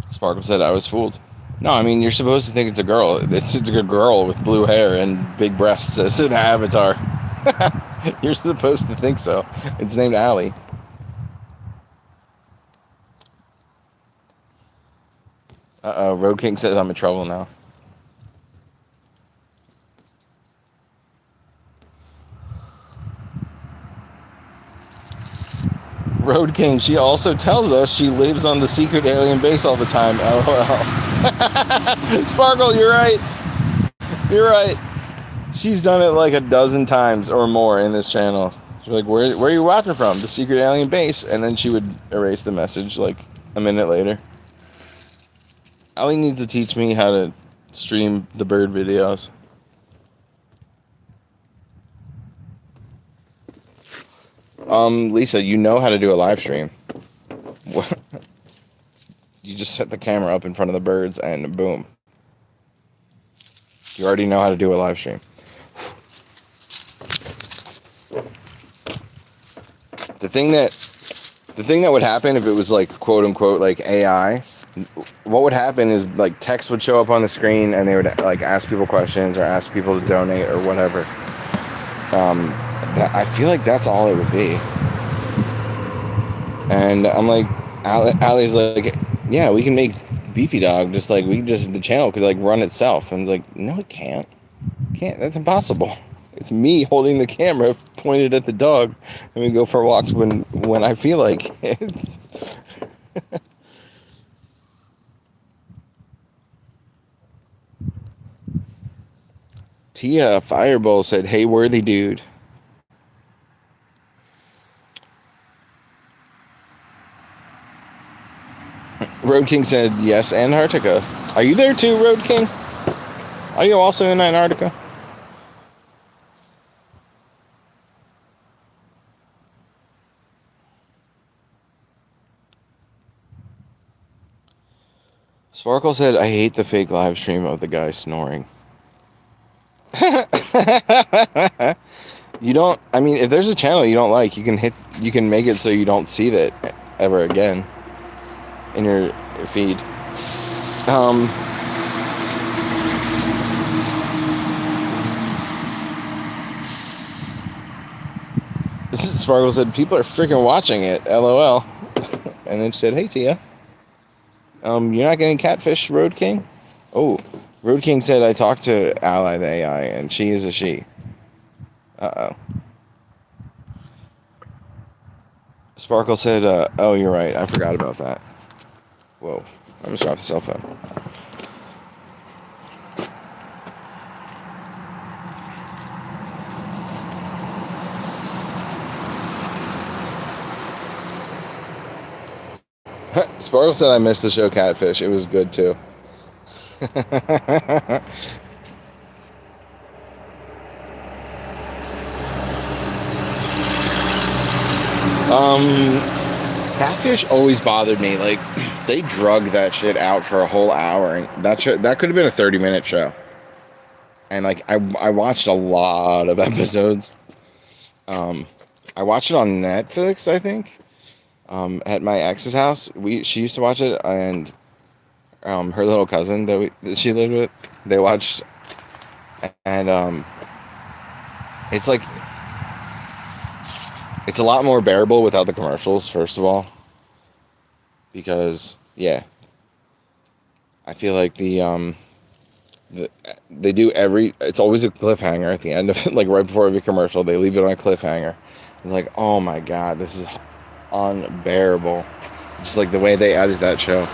Sparkle said, I was fooled. No, I mean, you're supposed to think it's a girl. It's a girl with blue hair and big breasts as an avatar. You're supposed to think so. It's named Ali. Uh-oh, Road King says I'm in trouble now. Road King, she also tells us she lives on the secret alien base all the time. LOL. Sparkle, you're right. You're right. She's done it like a dozen times or more in this channel. She's like, where are you watching from? The secret alien base. And then she would erase the message like a minute later. Ali needs to teach me how to stream the bird videos. Lisa, you know how to do a live stream. What? You just set the camera up in front of the birds and boom. You already know how to do a live stream. The thing that would happen if it was like quote unquote like AI, what would happen is like text would show up on the screen and they would like ask people questions or ask people to donate or whatever. I feel like that's all it would be. And I'm like, Ali's like, yeah, we can make Beefy Dog just like the channel could like run itself. And it's like, no, it can't. That's impossible. It's me holding the camera pointed at the dog and we go for walks when I feel like it. Tia Fireball said, hey, worthy dude. Road King said, yes, Antarctica. Are you there too, Road King? Are you also in Antarctica? Sparkle said, I hate the fake live stream of the guy snoring. You don't, I mean, if there's a channel you don't like, you can make it so you don't see that ever again in your feed. Sparkle said, people are freaking watching it, LOL. And then she said, hey, Tia. You're not getting catfish, Road King? Oh, Road King said I talked to Ally the AI, and she is a she. Uh-oh. Sparkle said, oh, you're right. I forgot about that. Whoa. I just dropped the cell phone. Sparkle said I missed the show Catfish. It was good, too. Catfish always bothered me. Like, they drug that shit out for a whole hour, and that could have been a 30-minute show. And like, I watched a lot of episodes. I watched it on Netflix, I think. At my ex's house, she used to watch it, and her little cousin that she lived with, they watched, and It's like, it's a lot more bearable without the commercials, first of all. Because, yeah. I feel like they do it's always a cliffhanger at the end of it, like right before every commercial, they leave it on a cliffhanger. It's like, oh my god, this is unbearable. Just like the way they added that show.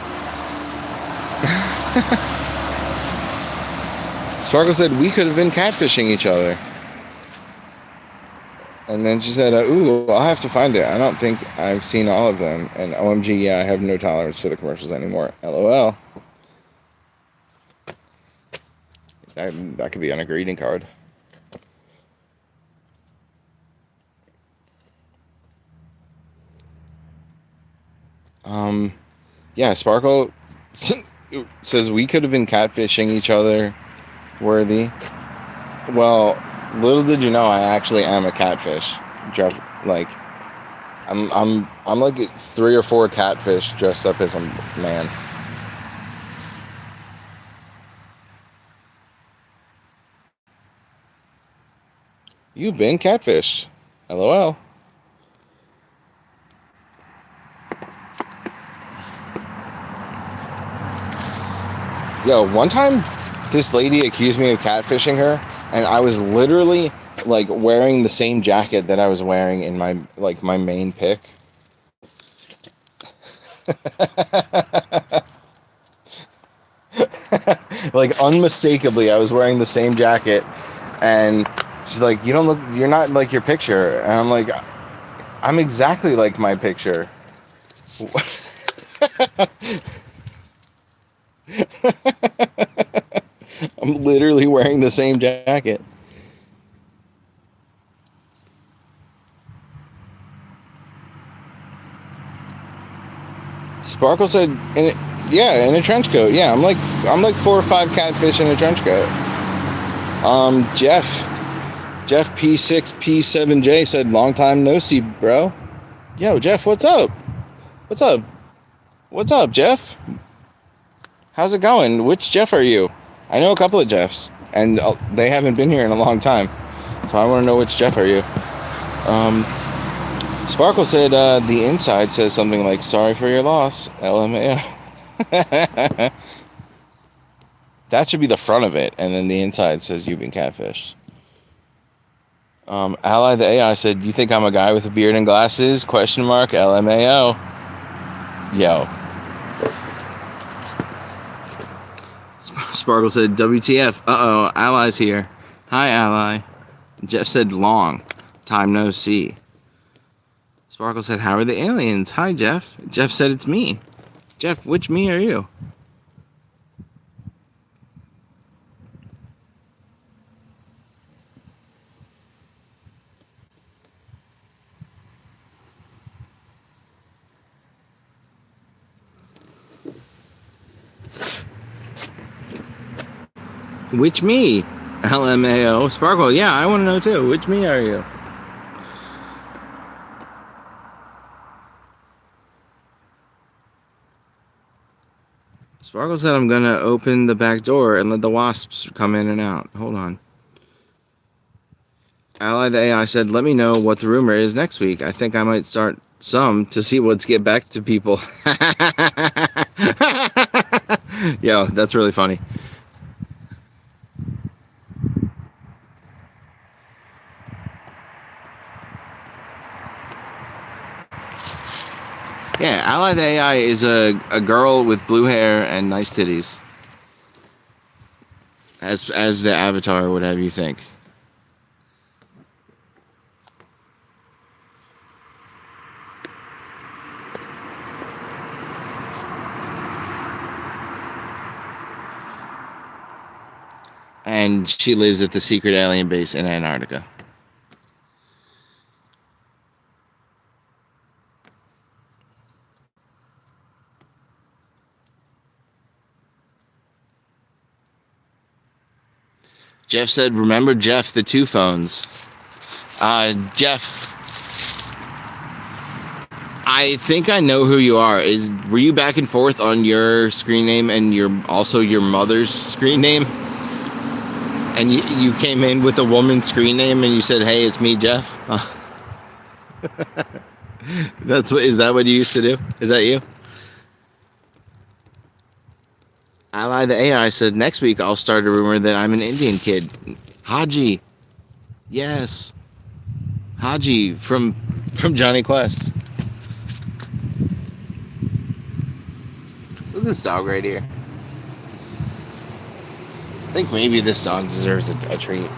Sparkle said we could have been catfishing each other. And then she said, ooh, I'll have to find it. I don't think I've seen all of them. And OMG, yeah, I have no tolerance for the commercials anymore. LOL. That could be on a greeting card. Yeah, Sparkle says we could have been catfishing each other, worthy. Well, little did you know, I actually am a catfish. Like, I'm like 3 or 4 catfish dressed up as a man. You've been catfished. LOL. Yo, one time this lady accused me of catfishing her, and I was literally like wearing the same jacket that I was wearing in my main pic. Like unmistakably, I was wearing the same jacket, and she's like, you're not like your picture. And I'm like, I'm exactly like my picture. I'm literally wearing the same jacket. Sparkle said, in a trench coat. Yeah, I'm like 4 or 5 catfish in a trench coat. Jeff P6 P7J said, long time no see, bro. Yo, Jeff, what's up? What's up, Jeff? How's it going? Which Jeff are you? I know a couple of Jeffs, and they haven't been here in a long time, so I want to know which Jeff are you. Sparkle said the inside says something like, sorry for your loss, LMAO. That should be the front of it, and then the inside says you've been catfished. Ally the AI said, you think I'm a guy with a beard and glasses? LMAO. Yo. Sparkle said, WTF. Uh-oh, Ally's here. Hi, Ally. Jeff said, long time no see. Sparkle said, how are the aliens? Hi, Jeff. Jeff said, it's me. Jeff, which me are you? Which me? LMAO. Sparkle, yeah, I want to know too. Which me are you? Sparkle said, I'm going to open the back door and let the wasps come in and out. Hold on. Ally the AI said, let me know what the rumor is next week. I think I might start some to see what's get back to people. Yo, that's really funny. Yeah, Ally the AI is a girl with blue hair and nice titties. As the avatar, whatever you think. And she lives at the secret alien base in Antarctica. Jeff said, remember Jeff, the 2 phones. Jeff, I think I know who you are. Were you back and forth on your screen name and also your mother's screen name? And you came in with a woman's screen name and you said, "Hey, it's me, Jeff." Is that what you used to do? Is that you? Ally the AI said next week I'll start a rumor that I'm an Indian kid. Haji. Yes. Haji from Johnny Quest. Look at this dog right here. I think maybe this dog deserves a treat.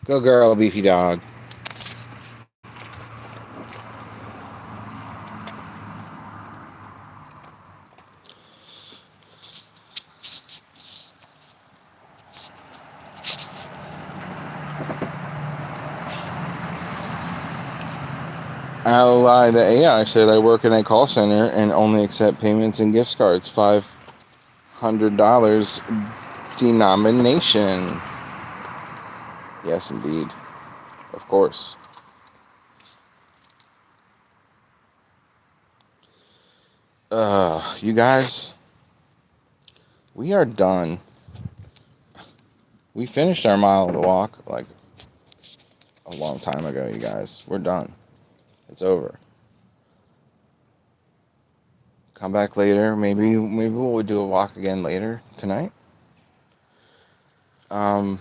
Go girl, beefy dog. Ally the AI said I work in a call center and only accept payments and gift cards. $500 denomination. Yes, indeed. Of course. You guys, we are done. We finished our mile of the walk like a long time ago, you guys. We're done. It's over. Come back later. Maybe we'll do a walk again later tonight. I'm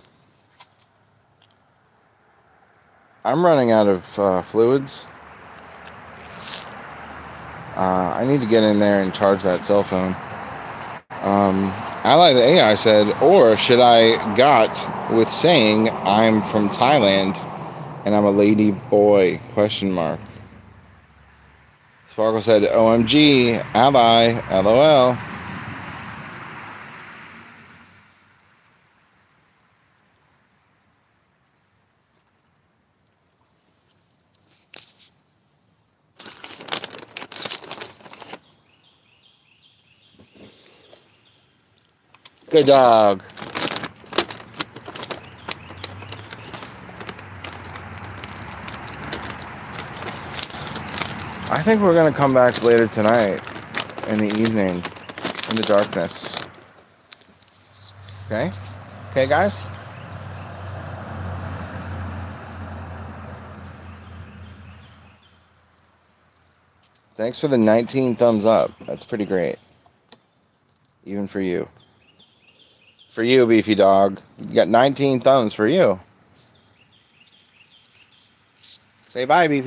running out of fluids. I need to get in there and charge that cell phone. Ally the AI said, or should I got with saying I'm from Thailand and I'm a lady boy? ? Sparkle said, OMG, Ally, LOL. Good dog. I think we're going to come back later tonight in the evening, in the darkness. Okay? Okay, guys? Thanks for the 19 thumbs up. That's pretty great. Even for you. For you, beefy dog. You got 19 thumbs for you. Say bye, beefy.